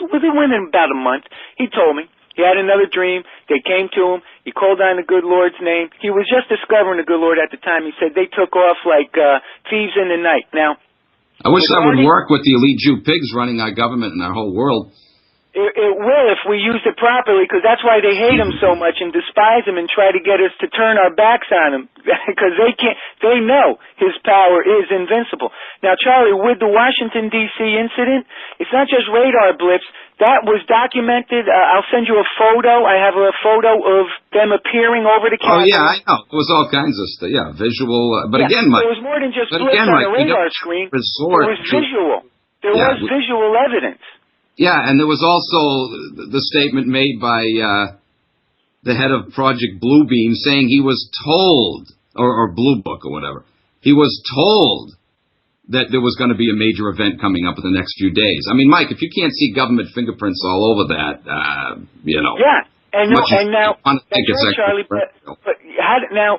within about a month, he told me. He had another dream. They came to him. He called on the good Lord's name. He was just discovering the good Lord at the time. He said they took off like thieves in the night. Now, I wish that would work with the elite Jew pigs running our government and our whole world. It will if we use it properly, because that's why they hate him so much and despise him and try to get us to turn our backs on him, because they know his power is invincible. Now, Charlie, with the Washington, D.C. incident, it's not just radar blips. That was documented. I'll send you a photo. I have a photo of them appearing over the camera. Oh, yeah, I know. It was all kinds of stuff. Yeah, visual. But again, Mike. There was more than just blips on the radar screen. There was visual. There was visual evidence. Yeah, and there was also the statement made by the head of Project Bluebeam saying he was told, or Blue Book or whatever, he was told that there was going to be a major event coming up in the next few days. I mean, Mike, if you can't see government fingerprints all over that, Yeah. And now that's right, Charlie. But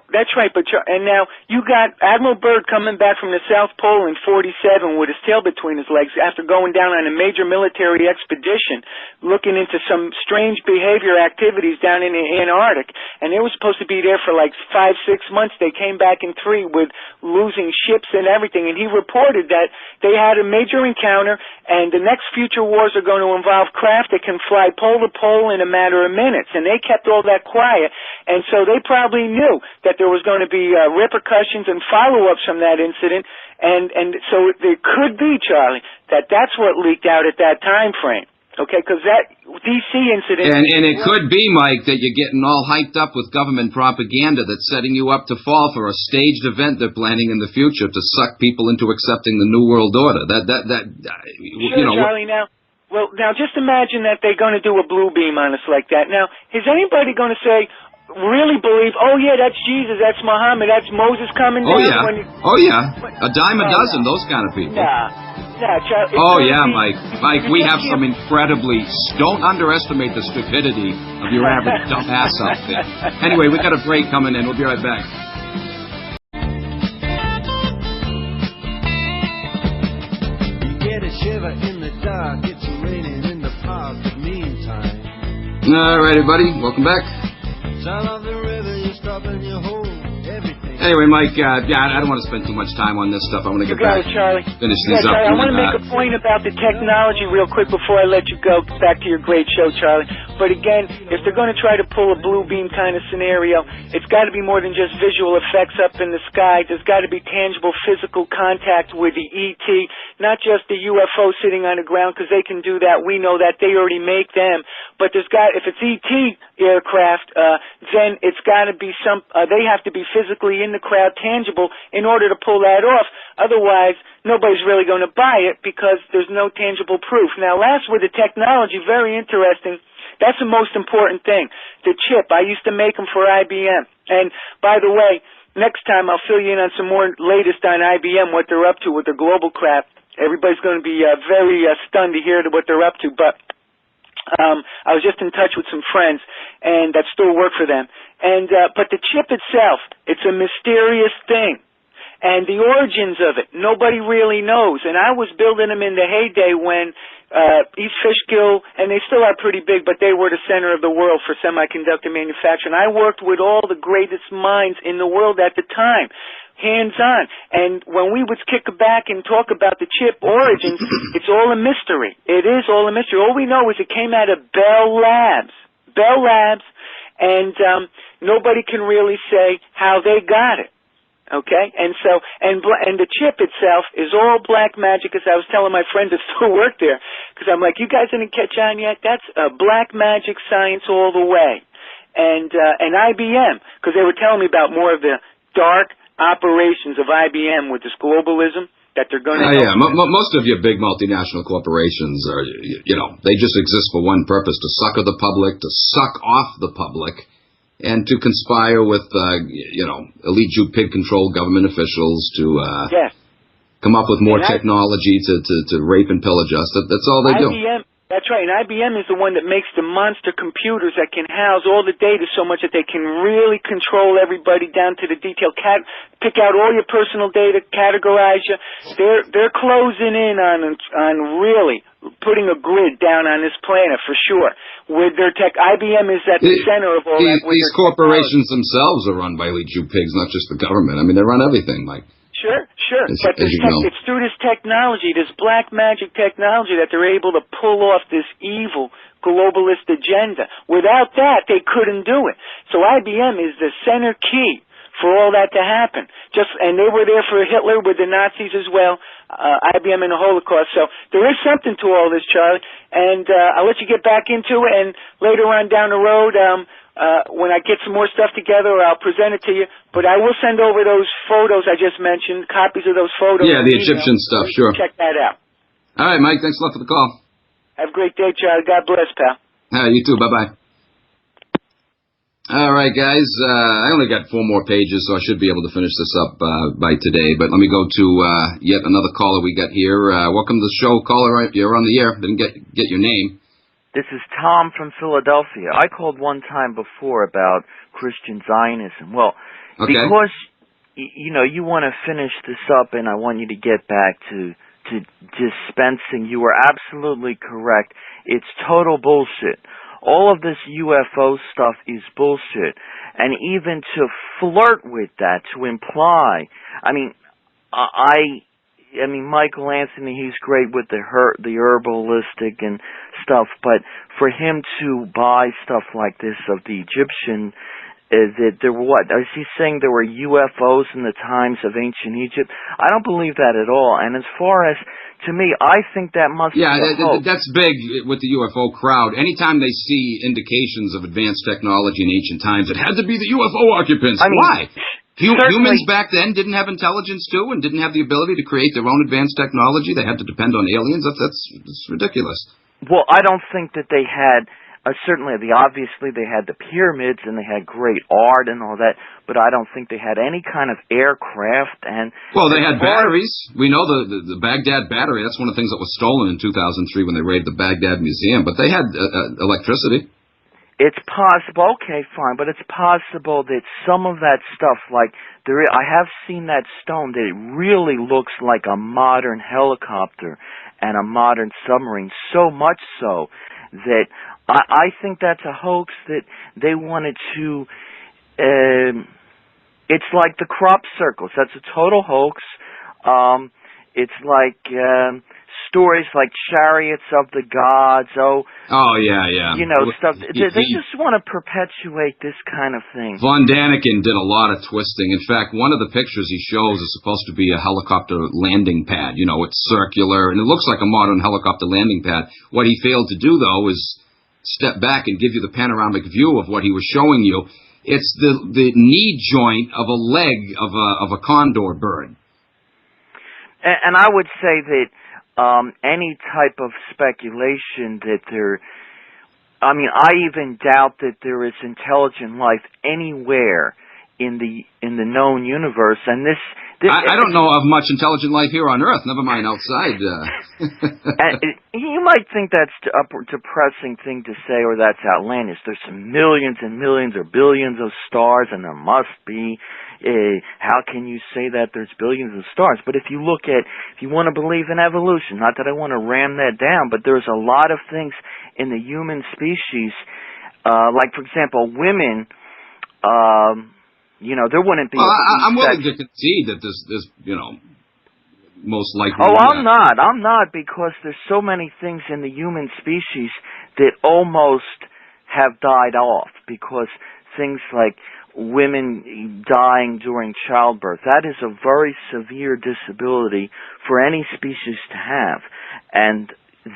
that's right. And now you got Admiral Byrd coming back from the South Pole in '47 with his tail between his legs after going down on a major military expedition, looking into some strange behavior activities down in the Antarctic. And they were supposed to be there for like 5-6 months. They came back in 3 with losing ships and everything. And he reported that they had a major encounter, and the next future wars are going to involve craft that can fly pole to pole in a matter of minutes. And they kept all that quiet, and so they probably knew that there was going to be repercussions and follow-ups from that incident, and so it could be, Charlie, that's what leaked out at that time frame, okay, because that D.C. incident... And it could be, Mike, that you're getting all hyped up with government propaganda that's setting you up to fall for a staged event they're planning in the future to suck people into accepting the New World Order. Sure, Charlie, now... Well, now just imagine that they're going to do a blue beam on us like that. Now, is anybody going to say, really believe, oh yeah, that's Jesus, that's Muhammad, that's Moses coming down. Oh yeah. A dime a dozen, no. those kind of people. Charlie, oh yeah, Mike. Mike, we have some incredibly. Don't underestimate the stupidity of your average dumbass out there. Anyway, we got a break coming in. We'll be right back. You get a shiver in the dark. It's raining in the park. Meantime. All right, everybody, welcome back. Sound of the river, you stop and you hold everything. Anyway, Mike, I don't want to spend too much time on this stuff. I want to get back, finish these up. Charlie, I want to make a point about the technology real quick before I let you go back to your great show, Charlie. But again, if they're going to try to pull a blue beam kind of scenario, it's got to be more than just visual effects up in the sky. There's got to be tangible physical contact with the ET, not just the UFO sitting on the ground, because they can do that. We know that. They already make them. But if it's ET aircraft, then it's got to be they have to be physically in the crowd, tangible, in order to pull that off. Otherwise, nobody's really going to buy it because there's no tangible proof. Now, last with the technology, very interesting. That's the most important thing. The chip, I used to make them for IBM. And, by the way, next time I'll fill you in on some more latest on IBM, what they're up to with their global crap. Everybody's going to be very stunned to hear what they're up to. But I was just in touch with some friends and that still work for them. And but the chip itself, it's a mysterious thing. And the origins of it, nobody really knows. And I was building them in the heyday when East Fishkill, and they still are pretty big, but they were the center of the world for semiconductor manufacturing. I worked with all the greatest minds in the world at the time, hands-on. And when we would kick back and talk about the chip origins, it's all a mystery. It is all a mystery. All we know is it came out of Bell Labs. Bell Labs, and nobody can really say how they got it. Okay, and so and the chip itself is all black magic. As I was telling my friends that still work there, because I'm like, you guys didn't catch on yet. That's black magic science all the way, and IBM, because they were telling me about more of the dark operations of IBM with this globalism that they're going to. Most of your big multinational corporations are, they just exist for one purpose: to sucker the public, to suck off the public. And to conspire with, elite Jew pig-controlled government officials to come up with more technology to rape and pillage us. That's all they do. That's right. And IBM is the one that makes the monster computers that can house all the data so much that they can really control everybody down to the detail. Pick out all your personal data, categorize you. They're closing in on really putting a grid down on this planet for sure. With their tech, IBM is at the center of all that. These corporations themselves are run by elite Jew pigs, not just the government. I mean, they run everything, Mike. Sure. But it's through this technology, this black magic technology, that they're able to pull off this evil globalist agenda. Without that, they couldn't do it. So IBM is the center key for all that to happen. And they were there for Hitler with the Nazis as well, IBM and the Holocaust. So there is something to all this, Charlie. And I'll let you get back into it. And later on down the road, when I get some more stuff together, I'll present it to you. But I will send over those photos I just mentioned, copies of those photos. Yeah, the Egyptian stuff, sure. Check that out. All right, Mike. Thanks a lot for the call. Have a great day, Charlie. God bless, pal. You too. Bye-bye. All right, guys. I only got 4 more pages, so I should be able to finish this up by today. But let me go to yet another caller we got here. Welcome to the show, caller. You're on the air. Didn't get your name. This is Tom from Philadelphia. I called one time before about Christian Zionism. Well, because, you want to finish this up and I want you to get back to dispensing, you are absolutely correct. It's total bullshit. All of this UFO stuff is bullshit. And even to flirt with that, to imply, I mean, Michael Anthony, he's great with the herbalistic and stuff, but for him to buy stuff like this of the Egyptian, that there were is he saying there were UFOs in the times of ancient Egypt? I don't believe that at all. And as far as, to me, I think that must be a hoax. That's big with the UFO crowd. Anytime they see indications of advanced technology in ancient times, it had to be the UFO occupants. Why? Humans back then didn't have intelligence too, and didn't have the ability to create their own advanced technology. They had to depend on aliens. That's ridiculous. Well, I don't think that they had certainly, obviously they had the pyramids and they had great art and all that, but I don't think they had any kind of aircraft. And well, they had batteries. We know the Baghdad battery. That's one of the things that was stolen in 2003 when they raided the Baghdad Museum. But they had electricity. It's possible. Okay, fine, but it's possible that some of that stuff, like I have seen that stone that it really looks like a modern helicopter and a modern submarine. So much so that I think that's a hoax that they wanted to. It's like the crop circles. That's a total hoax. It's like stories like Chariots of the Gods. Oh yeah. You know, stuff. They just want to perpetuate this kind of thing. Von Daniken did a lot of twisting. In fact, one of the pictures he shows is supposed to be a helicopter landing pad. You know, it's circular, and it looks like a modern helicopter landing pad. What he failed to do, though, is step back and give you the panoramic view of what he was showing you. It's the knee joint of a leg of a condor bird. And I would say that any type of speculation that I even doubt that there is intelligent life anywhere in the known universe. And this I don't know of much intelligent life here on Earth. Never mind outside. And you might think that's a depressing thing to say, or that's outlandish. There's some millions and millions or billions of stars, and there must be. How can you say that there's billions of stars? But if you want to believe in evolution, not that I want to ram that down, but there's a lot of things in the human species, like, for example, women, there wouldn't be... I'm willing to concede that there's most likely... Oh, I'm not, because there's so many things in the human species that almost have died off, because things like women dying during childbirth, that is a very severe disability for any species to have, and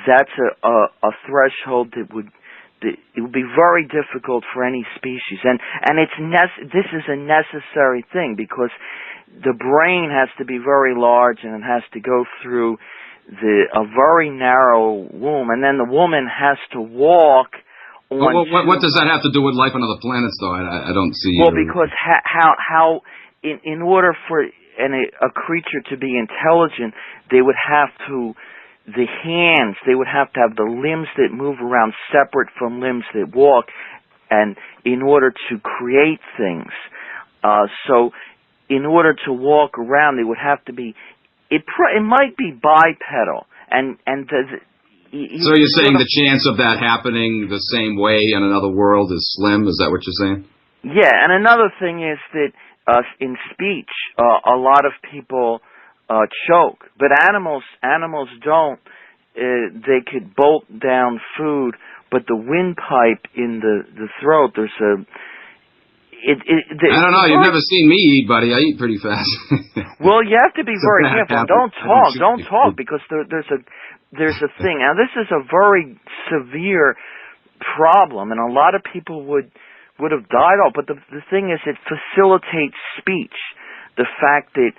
that's a threshold that it would be very difficult for any species, and this is a necessary thing, because the brain has to be very large, and it has to go through a very narrow womb, and then the woman has to walk. What does that have to do with life on other planets, though? I don't see. Well, because how in order for a creature to be intelligent, they would have to. The hands, they would have to have the limbs that move around separate from limbs that walk, and in order to create things. So in order to walk around, they would have to be, it might be bipedal. So you're saying the chance of that happening the same way in another world is slim? Is that what you're saying? Yeah, and another thing is that in speech, a lot of people choke, but animals don't. They could bolt down food, but the windpipe in the throat, there's a. I don't know. You've never seen me eat, buddy. I eat pretty fast. Well, you have to be very careful. Don't talk, because there's a thing. Now, this is a very severe problem, and a lot of people would have died off. But the thing is, it facilitates speech. The fact that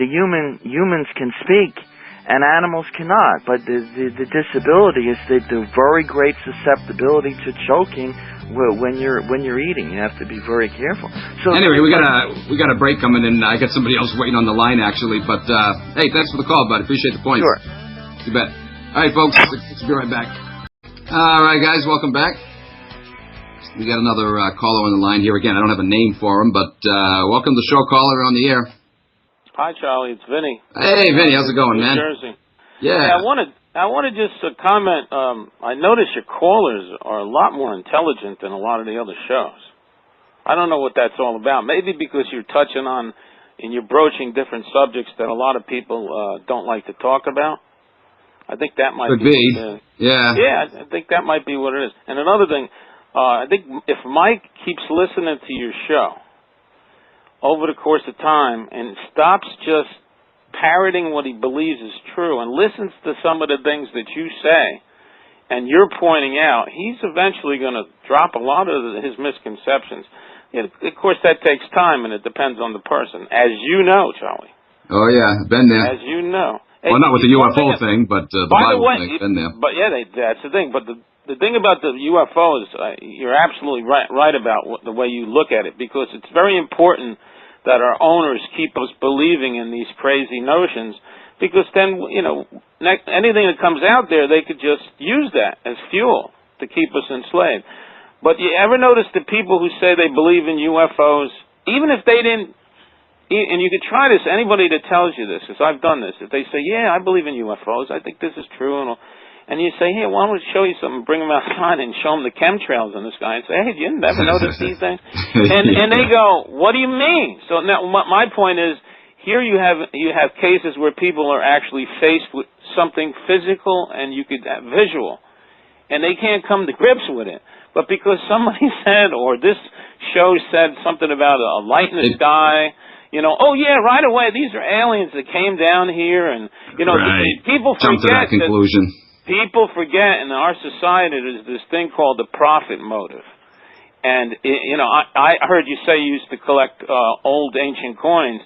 humans can speak and animals cannot, but the disability is that the very great susceptibility to choking when you're eating. You have to be very careful. So anyway, we got a break coming in. I got somebody else waiting on the line actually, but hey, thanks for the call, bud. Appreciate the points. Sure. You bet. All right, folks, we'll be right back. All right, guys, welcome back. We got another caller on the line here. Again, I don't have a name for him, but welcome to the show, caller, on the air. Hi, Charlie. It's Vinny. Hey, Vinny. How's it going, man? New Jersey. Yeah. Hey, I wanted just to comment. I notice your callers are a lot more intelligent than a lot of the other shows. I don't know what that's all about. Maybe because you're touching on and you're broaching different subjects that a lot of people don't like to talk about. I think that might be. Yeah. Yeah, I think that might be what it is. And another thing, I think if Mike keeps listening to your show over the course of time and stops just parroting what he believes is true and listens to some of the things that you say and you're pointing out, he's eventually going to drop a lot of his misconceptions. Of course, that takes time, and it depends on the person, as you know, Charlie. Oh, yeah, been there. As you know. Well, not with the UFO thing, but the Bible thing, been there. But, yeah, that's the thing. But the thing about the UFOs, you're absolutely right about the way you look at it, because it's very important that our owners keep us believing in these crazy notions, because then, anything that comes out there, they could just use that as fuel to keep us enslaved. But you ever notice the people who say they believe in UFOs, even if they didn't, and you could try this, anybody that tells you this, because I've done this, if they say, yeah, I believe in UFOs, I think this is true, and you say, hey, why don't we show you something, bring them outside and show them the chemtrails in the sky and say, hey, you never noticed these things? And they go, what do you mean? So now my point is, here you have cases where people are actually faced with something physical and you could have visual, and they can't come to grips with it. But because somebody said, or this show said something about a light in the sky, oh yeah, right away, these are aliens that came down here, and people forget. Jump to that conclusion. People forget in our society there's this thing called the profit motive. And, I heard you say you used to collect old ancient coins,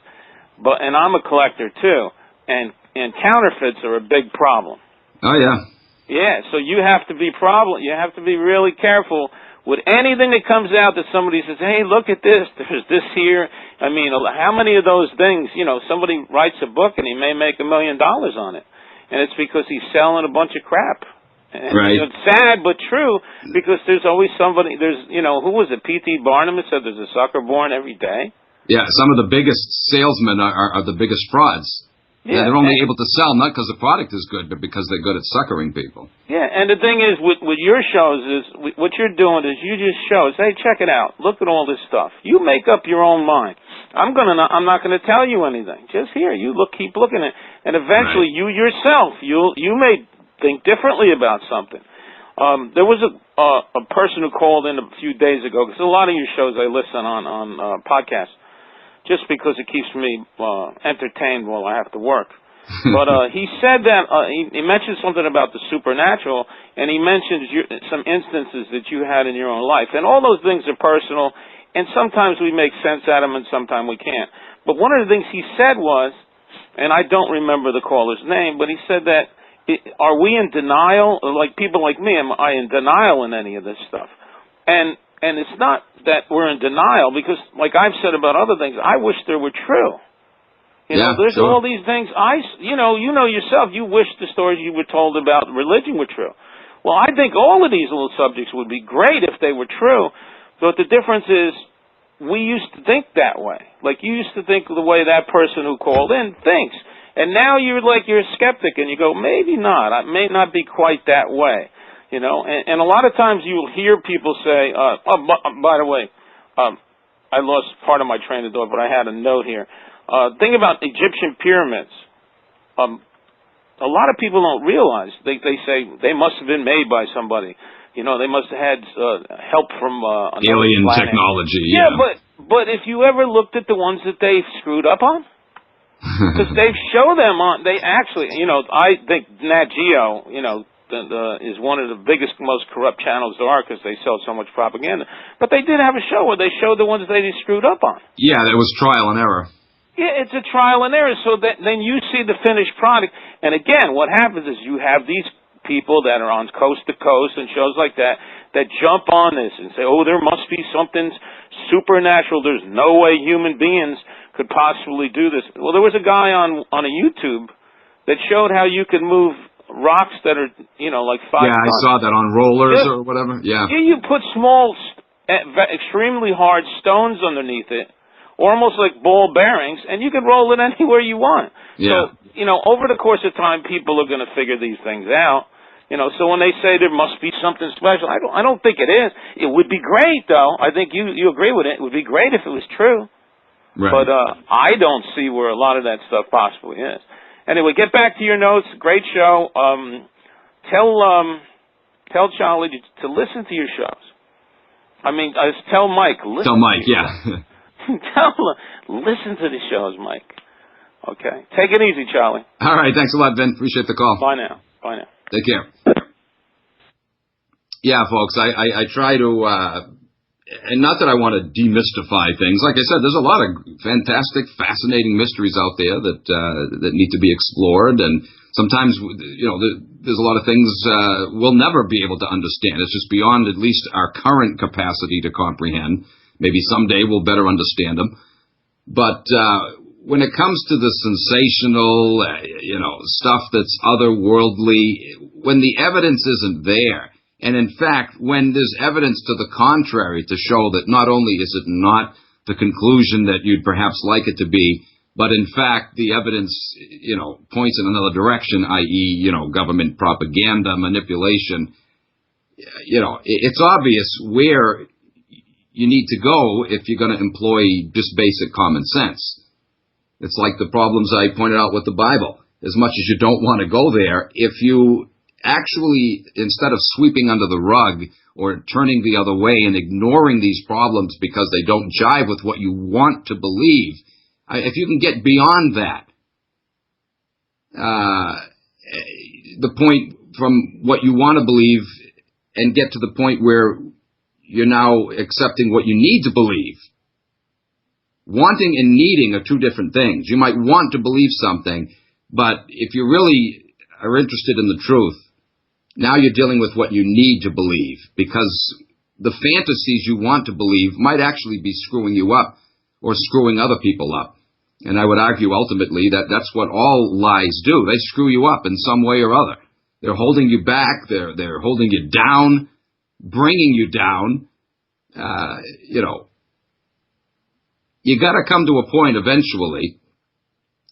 and I'm a collector too, and counterfeits are a big problem. Oh, yeah. Yeah, so you have to be really careful with anything that comes out that somebody says, hey, look at this, there's this here. I mean, how many of those things, somebody writes a book and he may make $1 million on it. And it's because he's selling a bunch of crap. And, right. It's sad but true, because there's always somebody, who was it, P.T. Barnum said there's a sucker born every day? Yeah, some of the biggest salesmen are the biggest frauds. Yeah, they're only able to sell, not because the product is good, but because they're good at suckering people. Yeah, and the thing is, with your shows, is what you're doing is you just show us, hey, check it out, look at all this stuff. You make up your own mind. I'm not gonna tell you anything. Just here, keep looking at it, and eventually you yourself, you may think differently about something. There was a person who called in a few days ago, because a lot of your shows I listen on podcasts, just because it keeps me entertained while I have to work. But he said that he mentioned something about the supernatural, and he mentioned some instances that you had in your own life. And all those things are personal, and sometimes we make sense out of them, and sometimes we can't. But one of the things he said was, and I don't remember the caller's name, but he said that, are we in denial? Like people like me, am I in denial in any of this stuff? And it's not that we're in denial, because, like I've said about other things, I wish they were true. There's all these things. You know yourself, you wish the stories you were told about religion were true. Well, I think all of these little subjects would be great if they were true, but the difference is we used to think that way. Like you used to think the way that person who called in thinks. And now you're a skeptic, and you go, maybe not. It may not be quite that way. And a lot of times you'll hear people say, by the way, I lost part of my train of thought, but I had a note here. Thing about Egyptian pyramids. A lot of people don't realize. They say they must have been made by somebody. They must have had help from alien technology. Yeah, but if you ever looked at the ones that they screwed up on, because they show them on, they actually, I think Nat Geo, is one of the biggest, most corrupt channels there are, because they sell so much propaganda. But they did have a show where they showed the ones they screwed up on. Yeah, it was trial and error. Yeah, it's a trial and error. So then you see the finished product. And again, what happens is you have these people that are on Coast to Coast and shows like that jump on this and say, oh, there must be something supernatural. There's no way human beings could possibly do this. Well, there was a guy on a YouTube that showed how you could move rocks that are, like 5 tons. Yeah, I saw that on rollers or whatever. Yeah. You put small, extremely hard stones underneath it, or almost like ball bearings, and you can roll it anywhere you want. Yeah. So, over the course of time, people are going to figure these things out. So when they say there must be something special, I don't think it is. It would be great, though. I think you agree with it. It would be great if it was true. Right. But I don't see where a lot of that stuff possibly is. Anyway, get back to your notes. Great show. Tell Charlie to listen to your shows. I mean, tell Mike. Tell Mike, yeah. Listen to the shows, Mike. Okay. Take it easy, Charlie. All right. Thanks a lot, Ben. Appreciate the call. Bye now. Bye now. Take care. Yeah, folks, I try to and not that I want to demystify things. Like I said, there's a lot of fantastic, fascinating mysteries out there that need to be explored, and sometimes, there's a lot of things we'll never be able to understand. It's just beyond at least our current capacity to comprehend. Maybe someday we'll better understand them. But when it comes to the sensational, stuff that's otherworldly, when the evidence isn't there, and in fact, when there's evidence to the contrary to show that not only is it not the conclusion that you'd perhaps like it to be, but in fact, the evidence, points in another direction, i.e., government propaganda, manipulation, it's obvious where you need to go if you're going to employ just basic common sense. It's like the problems I pointed out with the Bible. As much as you don't want to go there, if you actually, instead of sweeping under the rug or turning the other way and ignoring these problems because they don't jive with what you want to believe, if you can get beyond that, the point from what you want to believe and get to the point where you're now accepting what you need to believe. Wanting and needing are two different things. You might want to believe something, but if you really are interested in the truth, now you're dealing with what you need to believe, because the fantasies you want to believe might actually be screwing you up or screwing other people up. And I would argue ultimately that that's what all lies do. They screw you up in some way or other. They're holding you back. They're holding you down, bringing you down. You got to come to a point eventually,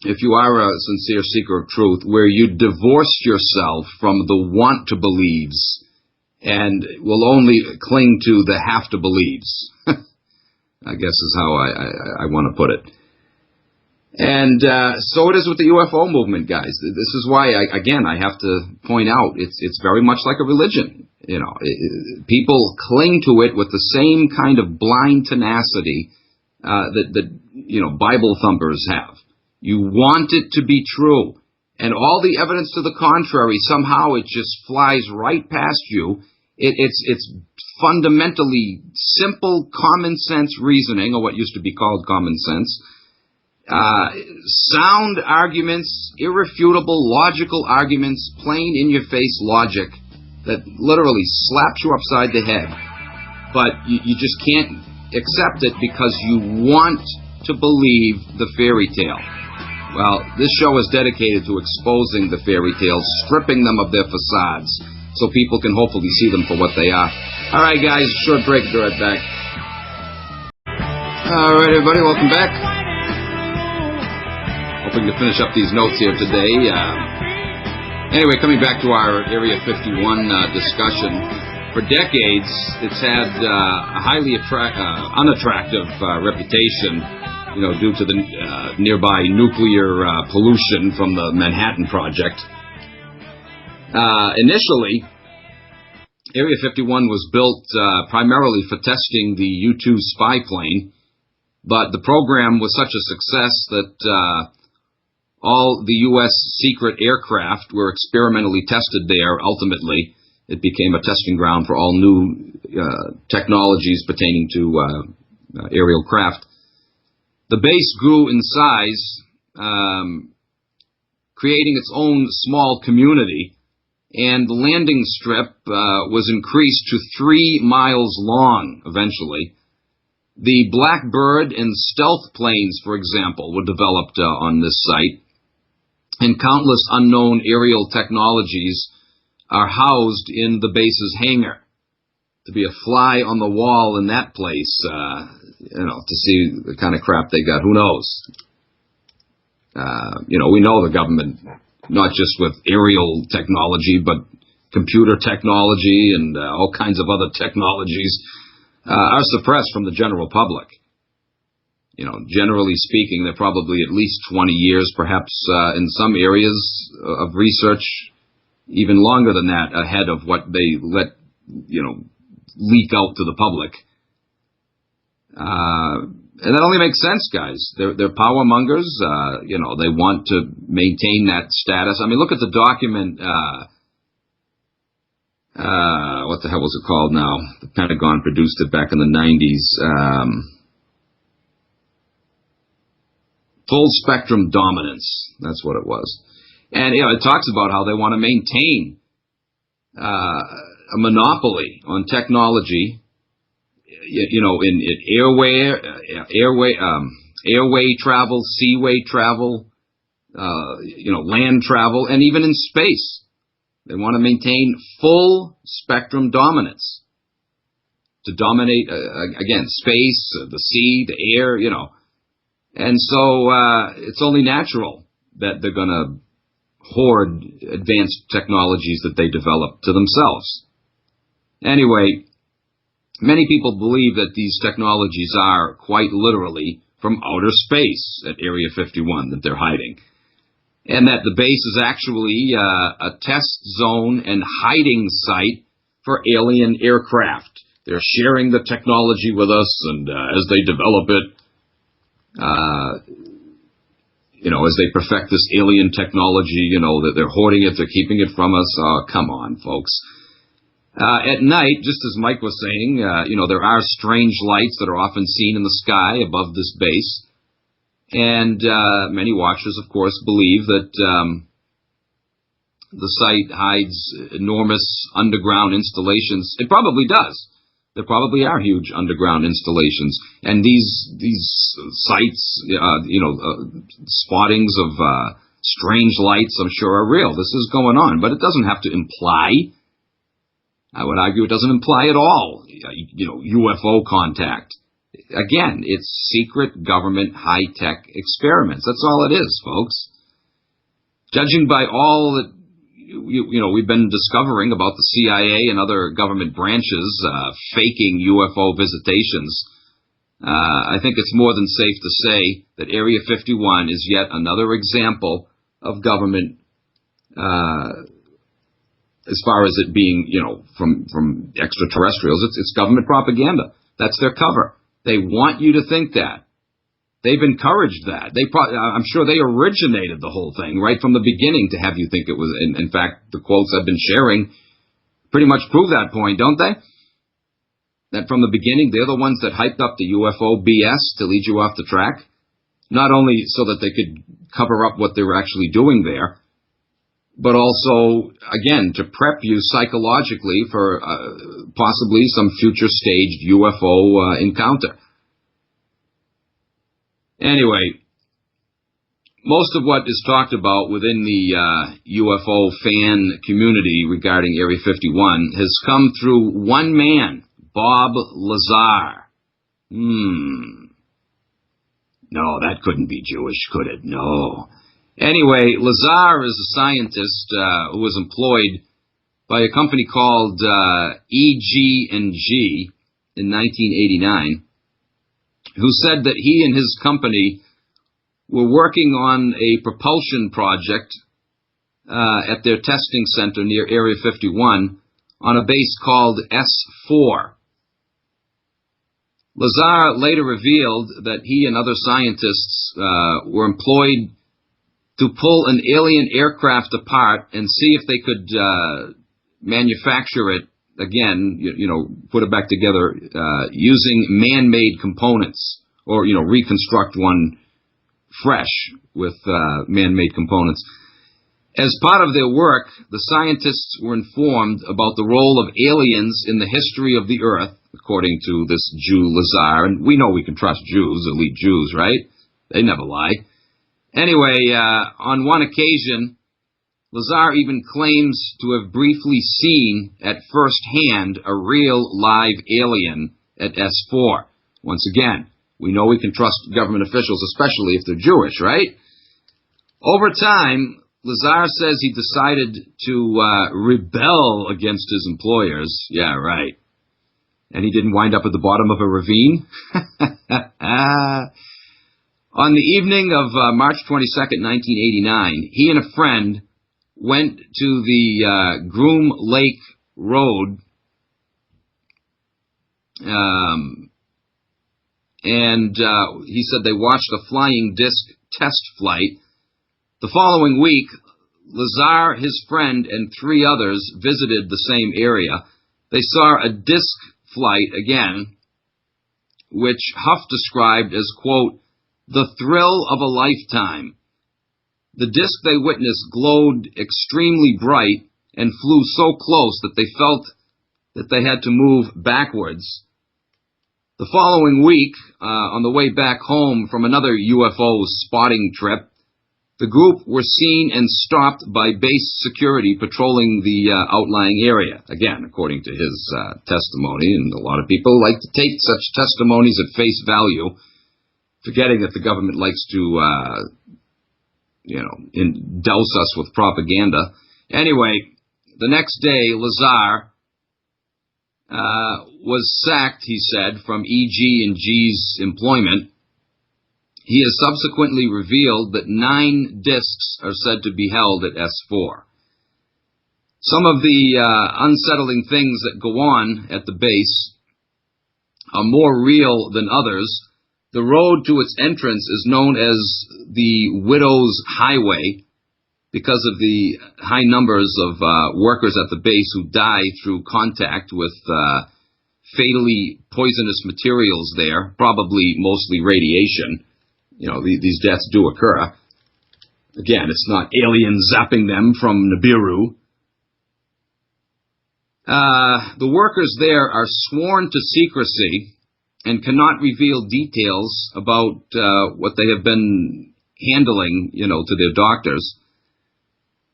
if you are a sincere seeker of truth, where you divorce yourself from the want to believes and will only cling to the have to believes. I guess is how I want to put it. And so it is with the UFO movement, guys. This is why, I have to point out, it's very much like a religion. People cling to it with the same kind of blind tenacity that Bible thumpers have. You want it to be true, and all the evidence to the contrary, somehow it just flies right past you. It's fundamentally simple common sense reasoning, or what used to be called common sense. Sound arguments, irrefutable, logical arguments, plain in-your-face logic that literally slaps you upside the head. But you just can't accept it because you want to believe the fairy tale. Well, this show is dedicated to exposing the fairy tales, stripping them of their facades, so people can hopefully see them for what they are. All right, guys, short break, be right back. All right, everybody, welcome back. Hoping to finish up these notes here today. Anyway, coming back to our Area 51 discussion, for decades it's had a highly unattractive reputation, due to the nearby nuclear pollution from the Manhattan Project. Initially, Area 51 was built primarily for testing the U-2 spy plane, but the program was such a success that all the U.S. secret aircraft were experimentally tested there. Ultimately, it became a testing ground for all new technologies pertaining to aerial craft. The base grew in size, creating its own small community, and the landing strip was increased to 3 miles long eventually. The Blackbird and stealth planes, for example, were developed on this site, and countless unknown aerial technologies are housed in the base's hangar. To be a fly on the wall in that place, to see the kind of crap they got, who knows? We know the government, not just with aerial technology, but computer technology and all kinds of other technologies, are suppressed from the general public. Generally speaking, they're probably at least 20 years, perhaps in some areas of research, even longer than that, ahead of what they let, leak out to the public. And that only makes sense, guys. They're power mongers. They want to maintain that status. I mean, look at the document what the hell was it called now? The Pentagon produced it back in the 90s. Full spectrum dominance. That's what it was. And it talks about how they want to maintain a monopoly on technology. In airway travel, seaway travel, land travel, and even in space. They want to maintain full spectrum dominance to dominate, again, space, the sea, the air, And so it's only natural that they're going to hoard advanced technologies that they develop to themselves. Anyway, many people believe that these technologies are quite literally from outer space at Area 51 that they're hiding, and that the base is actually a test zone and hiding site for alien aircraft. They're sharing the technology with us, and as they develop it, as they perfect this alien technology, that they're hoarding it, they're keeping it from us. Oh, come on, folks. At night, just as Mike was saying, there are strange lights that are often seen in the sky above this base. And many watchers, of course, believe that the site hides enormous underground installations. It probably does. There probably are huge underground installations. And these sites, spottings of strange lights, I'm sure are real. This is going on. But it doesn't have to imply, I would argue it doesn't imply at all, UFO contact. Again, it's secret government high-tech experiments. That's all it is, folks. Judging by all that we've been discovering about the CIA and other government branches faking UFO visitations, I think it's more than safe to say that Area 51 is yet another example of government, as far as it being, from extraterrestrials. It's government propaganda. That's their cover. They want you to think that. They've encouraged that. I'm sure they originated the whole thing right from the beginning to have you think it was. In fact, the quotes I've been sharing pretty much prove that point, don't they? That from the beginning, they're the ones that hyped up the UFO BS to lead you off the track. Not only so that they could cover up what they were actually doing there, but also, again, to prep you psychologically for possibly some future staged UFO encounter. Anyway, most of what is talked about within the UFO fan community regarding Area 51 has come through one man, Bob Lazar. No, that couldn't be Jewish, could it? No. Anyway, Lazar is a scientist who was employed by a company called EG&G in 1989, who said that he and his company were working on a propulsion project at their testing center near Area 51 on a base called S4. Lazar later revealed that he and other scientists were employed to pull an alien aircraft apart and see if they could manufacture it again, put it back together using man-made components, or, reconstruct one fresh with man-made components. As part of their work, the scientists were informed about the role of aliens in the history of the Earth, according to this Jew Lazar. And we know we can trust Jews, elite Jews, right? They never lie. Anyway, on one occasion, Lazar even claims to have briefly seen at first hand a real live alien at S4. Once again, we know we can trust government officials, especially if they're Jewish, right? Over time, Lazar says he decided to rebel against his employers. Yeah, right. And he didn't wind up at the bottom of a ravine? On the evening of March 22nd, 1989, he and a friend went to the Groom Lake Road, and he said they watched a flying disc test flight. The following week, Lazar, his friend, and 3 others visited the same area. They saw a disc flight again, which Huff described as, quote, the thrill of a lifetime. The disc they witnessed glowed extremely bright and flew so close that they felt that they had to move backwards. The following week, on the way back home from another UFO spotting trip, the group were seen and stopped by base security patrolling the outlying area. Again, according to his testimony, and a lot of people like to take such testimonies at face value, forgetting that the government likes to, douse us with propaganda. Anyway, the next day, Lazar was sacked, he said, from E.G. and G's employment. He has subsequently revealed that 9 discs are said to be held at S4. Some of the unsettling things that go on at the base are more real than others. The road to its entrance is known as the Widow's Highway because of the high numbers of workers at the base who die through contact with fatally poisonous materials there, probably mostly radiation. These deaths do occur. Again, it's not aliens zapping them from Nibiru. The workers there are sworn to secrecy and cannot reveal details about what they have been handling, to their doctors.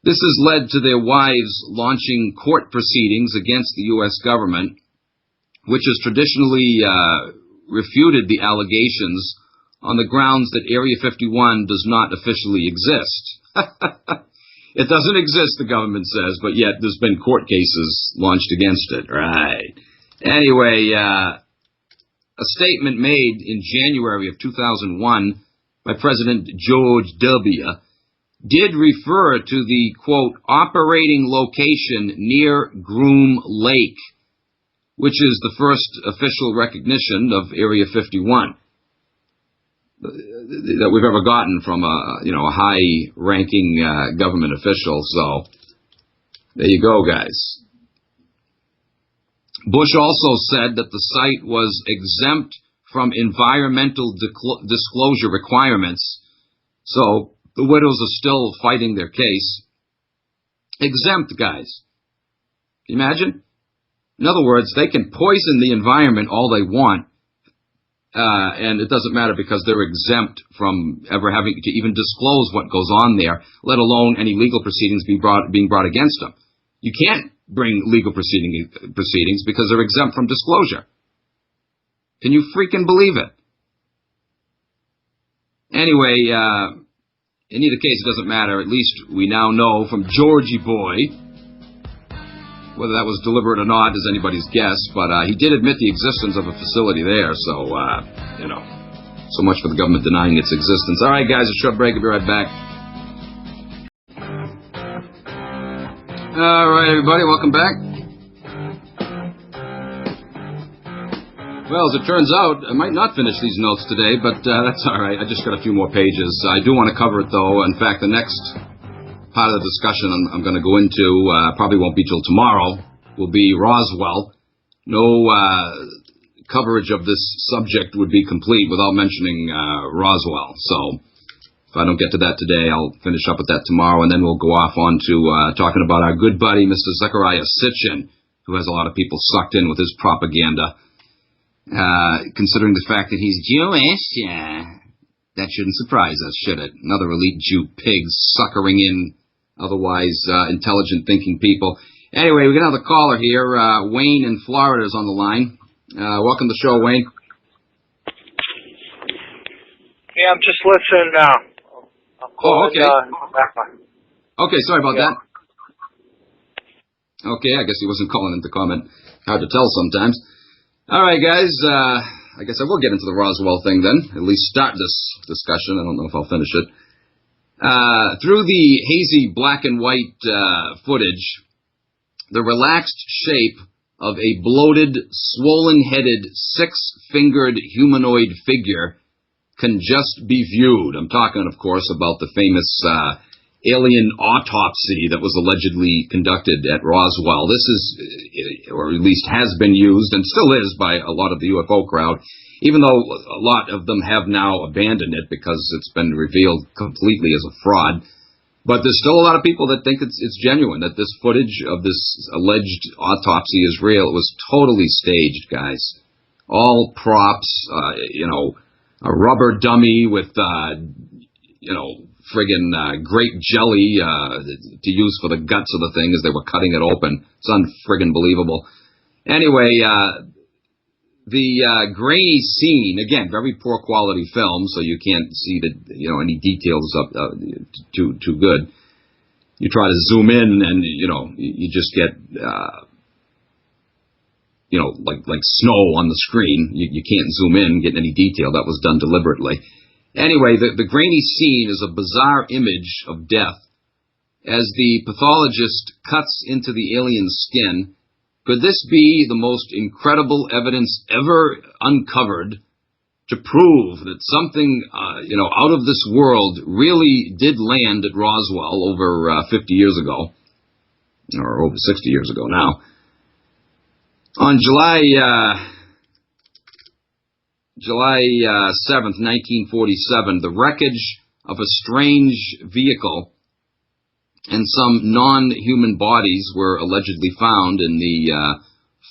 This has led to their wives launching court proceedings against the U.S. government, which has traditionally refuted the allegations on the grounds that Area 51 does not officially exist. It doesn't exist, the government says, but yet there's been court cases launched against it. Right. Anyway, a statement made in January of 2001 by President George W. did refer to the, quote, operating location near Groom Lake, which is the first official recognition of Area 51 that we've ever gotten from a high-ranking government official. So there you go, guys. Bush also said that the site was exempt from environmental disclosure requirements. So the widows are still fighting their case. Exempt, guys. Can you imagine? In other words, they can poison the environment all they want, and it doesn't matter because they're exempt from ever having to even disclose what goes on there, let alone any legal proceedings being brought against them. You can't bring legal proceedings because they're exempt from disclosure. Can you freaking believe it? Anyway, in either case, it doesn't matter. At least we now know from Georgie Boy. Whether that was deliberate or not is anybody's guess, but he did admit the existence of a facility there, so, so much for the government denying its existence. All right, guys, a short break. I'll be right back. All right, everybody, welcome back. Well, as it turns out, I might not finish these notes today, but that's all right. I just got a few more pages. I do want to cover it, though. In fact, the next part of the discussion I'm going to go into probably won't be till tomorrow, will be Roswell. No coverage of this subject would be complete without mentioning Roswell. So if I don't get to that today, I'll finish up with that tomorrow, and then we'll go off on to talking about our good buddy, Mr. Zecharia Sitchin, who has a lot of people sucked in with his propaganda. Considering the fact that he's Jewish, that shouldn't surprise us, should it? Another elite Jew pig suckering in otherwise intelligent thinking people. Anyway, we got another caller here. Wayne in Florida is on the line. Welcome to the show, Wayne. Yeah, I'm just listening now. Okay. Okay, sorry about that. Okay, I guess he wasn't calling in to comment. Hard to tell sometimes. All right, guys. I guess I will get into the Roswell thing then. At least start this discussion. I don't know if I'll finish it. Through the hazy black and white footage, the relaxed shape of a bloated, swollen-headed, six-fingered humanoid figure can just be viewed. I'm talking, of course, about the famous alien autopsy that was allegedly conducted at Roswell. This is, or at least has been used, and still is, by a lot of the UFO crowd, even though a lot of them have now abandoned it because it's been revealed completely as a fraud. But there's still a lot of people that think it's genuine, that this footage of this alleged autopsy is real. It was totally staged, guys. All props, a rubber dummy with, friggin' grape jelly to use for the guts of the thing as they were cutting it open. It's unfriggin' believable. Anyway, the grainy scene, again, very poor quality film, so you can't see any details too good. You try to zoom in, and you just get like snow on the screen. You can't zoom in and get any detail. That was done deliberately. Anyway, the grainy scene is a bizarre image of death as the pathologist cuts into the alien's skin. Could this be the most incredible evidence ever uncovered to prove that something, out of this world really did land at Roswell over 50 years ago, or over 60 years ago now? On July 7th, 1947, the wreckage of a strange vehicle and some non-human bodies were allegedly found in the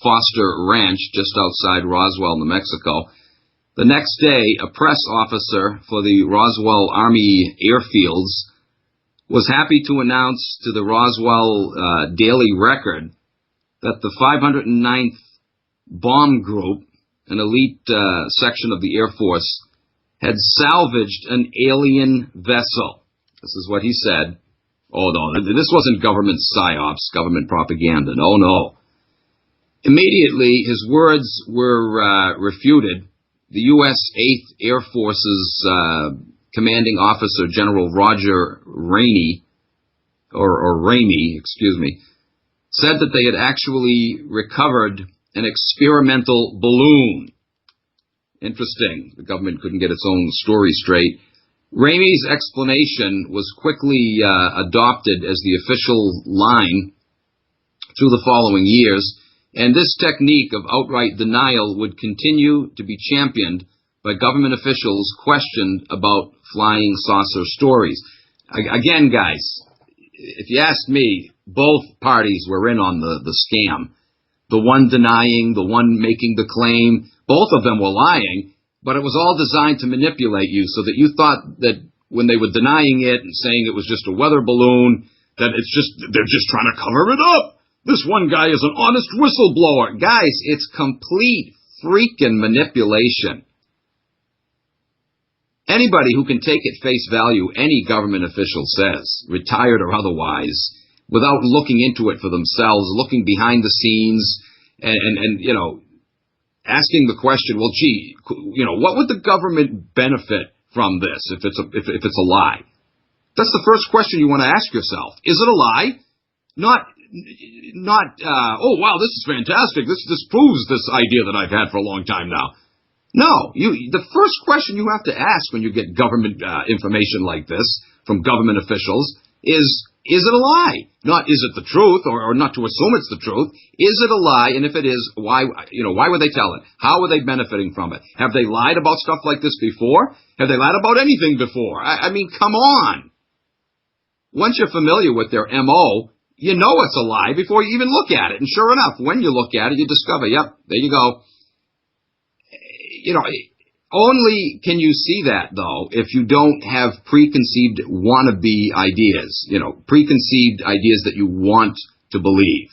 Foster Ranch just outside Roswell, New Mexico. The next day, a press officer for the Roswell Army airfields was happy to announce to the Roswell Daily Record that the 509th Bomb Group, an elite section of the Air Force, had salvaged an alien vessel. This is what he said. Oh, no, this wasn't government psyops, government propaganda. No, no. Immediately, his words were refuted. The U.S. 8th Air Force's commanding officer, General Roger Ramey, said that they had actually recovered an experimental balloon. Interesting. The government couldn't get its own story straight. Ramey's explanation was quickly adopted as the official line through the following years, and this technique of outright denial would continue to be championed by government officials questioned about flying saucer stories. Again, guys, if you ask me, both parties were in on the scam. The one denying, the one making the claim, both of them were lying, but it was all designed to manipulate you so that you thought that when they were denying it and saying it was just a weather balloon, that they're just trying to cover it up. This one guy is an honest whistleblower. Guys, it's complete freaking manipulation. Anybody who can take at face value any government official says, retired or otherwise, without looking into it for themselves, looking behind the scenes, and asking the question, well, gee, what would the government benefit from this if it's a lie? That's the first question you want to ask yourself. Is it a lie? Not, oh, wow, this is fantastic. This disproves this idea that I've had for a long time now. No, the first question you have to ask when you get government information like this from government officials is it a lie? Not is it the truth, or not to assume it's the truth. Is it a lie? And if it is, why would they tell it? How are they benefiting from it? Have they lied about stuff like this before? Have they lied about anything before? I mean, come on. Once you're familiar with their MO, you know it's a lie before you even look at it. And sure enough, when you look at it, you discover, yep, there you go. Only can you see that, though, if you don't have preconceived wannabe ideas, preconceived ideas that you want to believe.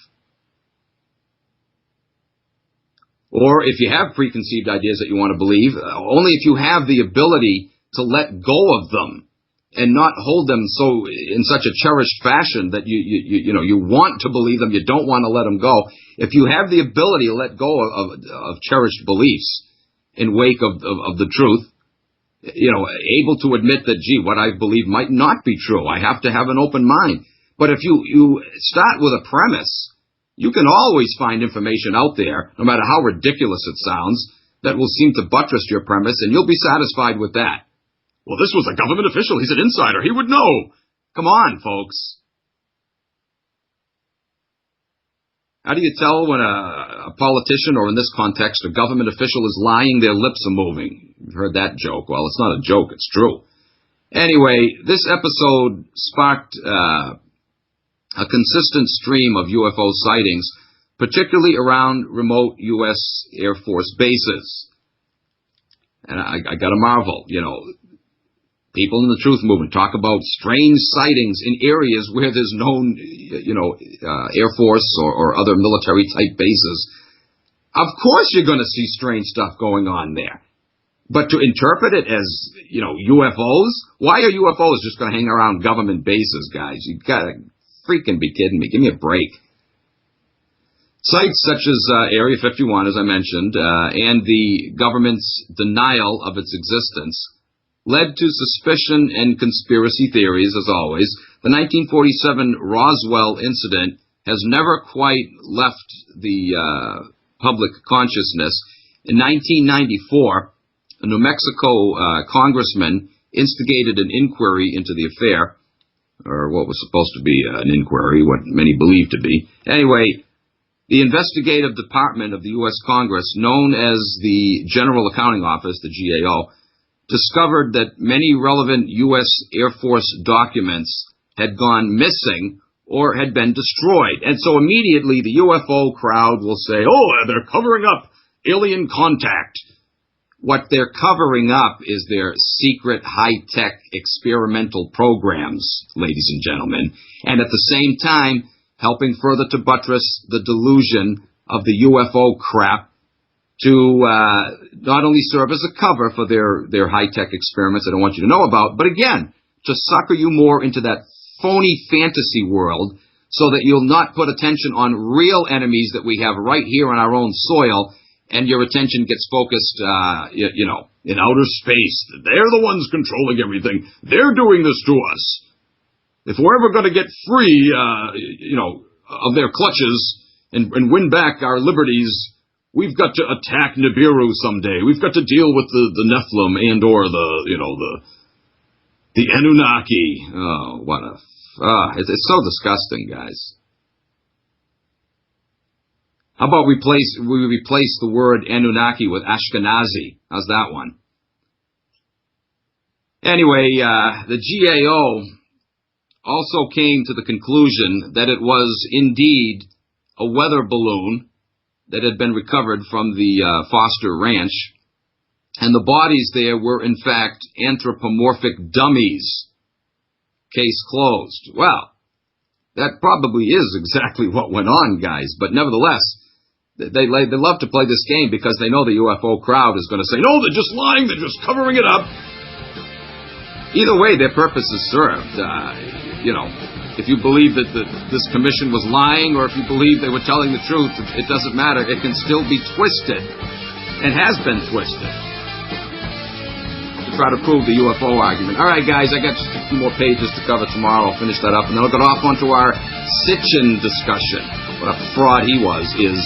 Or if you have preconceived ideas that you want to believe, only if you have the ability to let go of them and not hold them in such a cherished fashion that you want to believe them, you don't want to let them go. If you have the ability to let go of cherished beliefs in wake of the truth, able to admit that, gee, what I believe might not be true. I have to have an open mind. But if you start with a premise, you can always find information out there, no matter how ridiculous it sounds, that will seem to buttress your premise, and you'll be satisfied with that. Well, this was a government official. He's an insider. He would know. Come on, folks. How do you tell when a politician, or in this context, a government official, is lying, their lips are moving? You've heard that joke. Well, it's not a joke, it's true. Anyway, this episode sparked a consistent stream of UFO sightings, particularly around remote U.S. Air Force bases. And I gotta marvel, people in the truth movement talk about strange sightings in areas where there's known, Air Force or other military-type bases. Of course you're going to see strange stuff going on there. But to interpret it as, UFOs? Why are UFOs just going to hang around government bases, guys? You got to freaking be kidding me. Give me a break. Sites such as Area 51, as I mentioned, and the government's denial of its existence led to suspicion and conspiracy theories, as always. The 1947 Roswell incident has never quite left the public consciousness. In 1994, a New Mexico congressman instigated an inquiry into the affair, or what was supposed to be an inquiry, what many believe to be. Anyway, the investigative department of the U.S. Congress, known as the General Accounting Office, the GAO, discovered that many relevant U.S. Air Force documents had gone missing or had been destroyed. And so immediately the UFO crowd will say, oh, they're covering up alien contact. What they're covering up is their secret high-tech experimental programs, ladies and gentlemen, and at the same time helping further to buttress the delusion of the UFO crap to not only serve as a cover for their high-tech experiments I don't want you to know about, but again, to sucker you more into that phony fantasy world so that you'll not put attention on real enemies that we have right here on our own soil, and your attention gets focused, in outer space. They're the ones controlling everything. They're doing this to us. If we're ever going to get free, of their clutches and win back our liberties, we've got to attack Nibiru someday. We've got to deal with the Nephilim and or the Anunnaki. Oh, it's so disgusting, guys. How about we replace the word Anunnaki with Ashkenazi? How's that one? Anyway, the GAO also came to the conclusion that it was indeed a weather balloon that had been recovered from the Foster Ranch, and the bodies there were in fact anthropomorphic dummies. Case closed. Well, that probably is exactly what went on, guys, but nevertheless, they love to play this game because they know the UFO crowd is going to say, no, they're just lying, they're just covering it up. Either way, their purpose is served. If you believe that this commission was lying, or if you believe they were telling the truth, it doesn't matter. It can still be twisted, and has been twisted, to try to prove the UFO argument. All right, guys, I got just a few more pages to cover tomorrow. I'll finish that up, and then I'll get off onto our Sitchin discussion. What a fraud he is.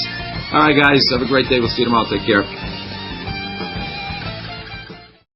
All right, guys, have a great day. We'll see you tomorrow. Take care.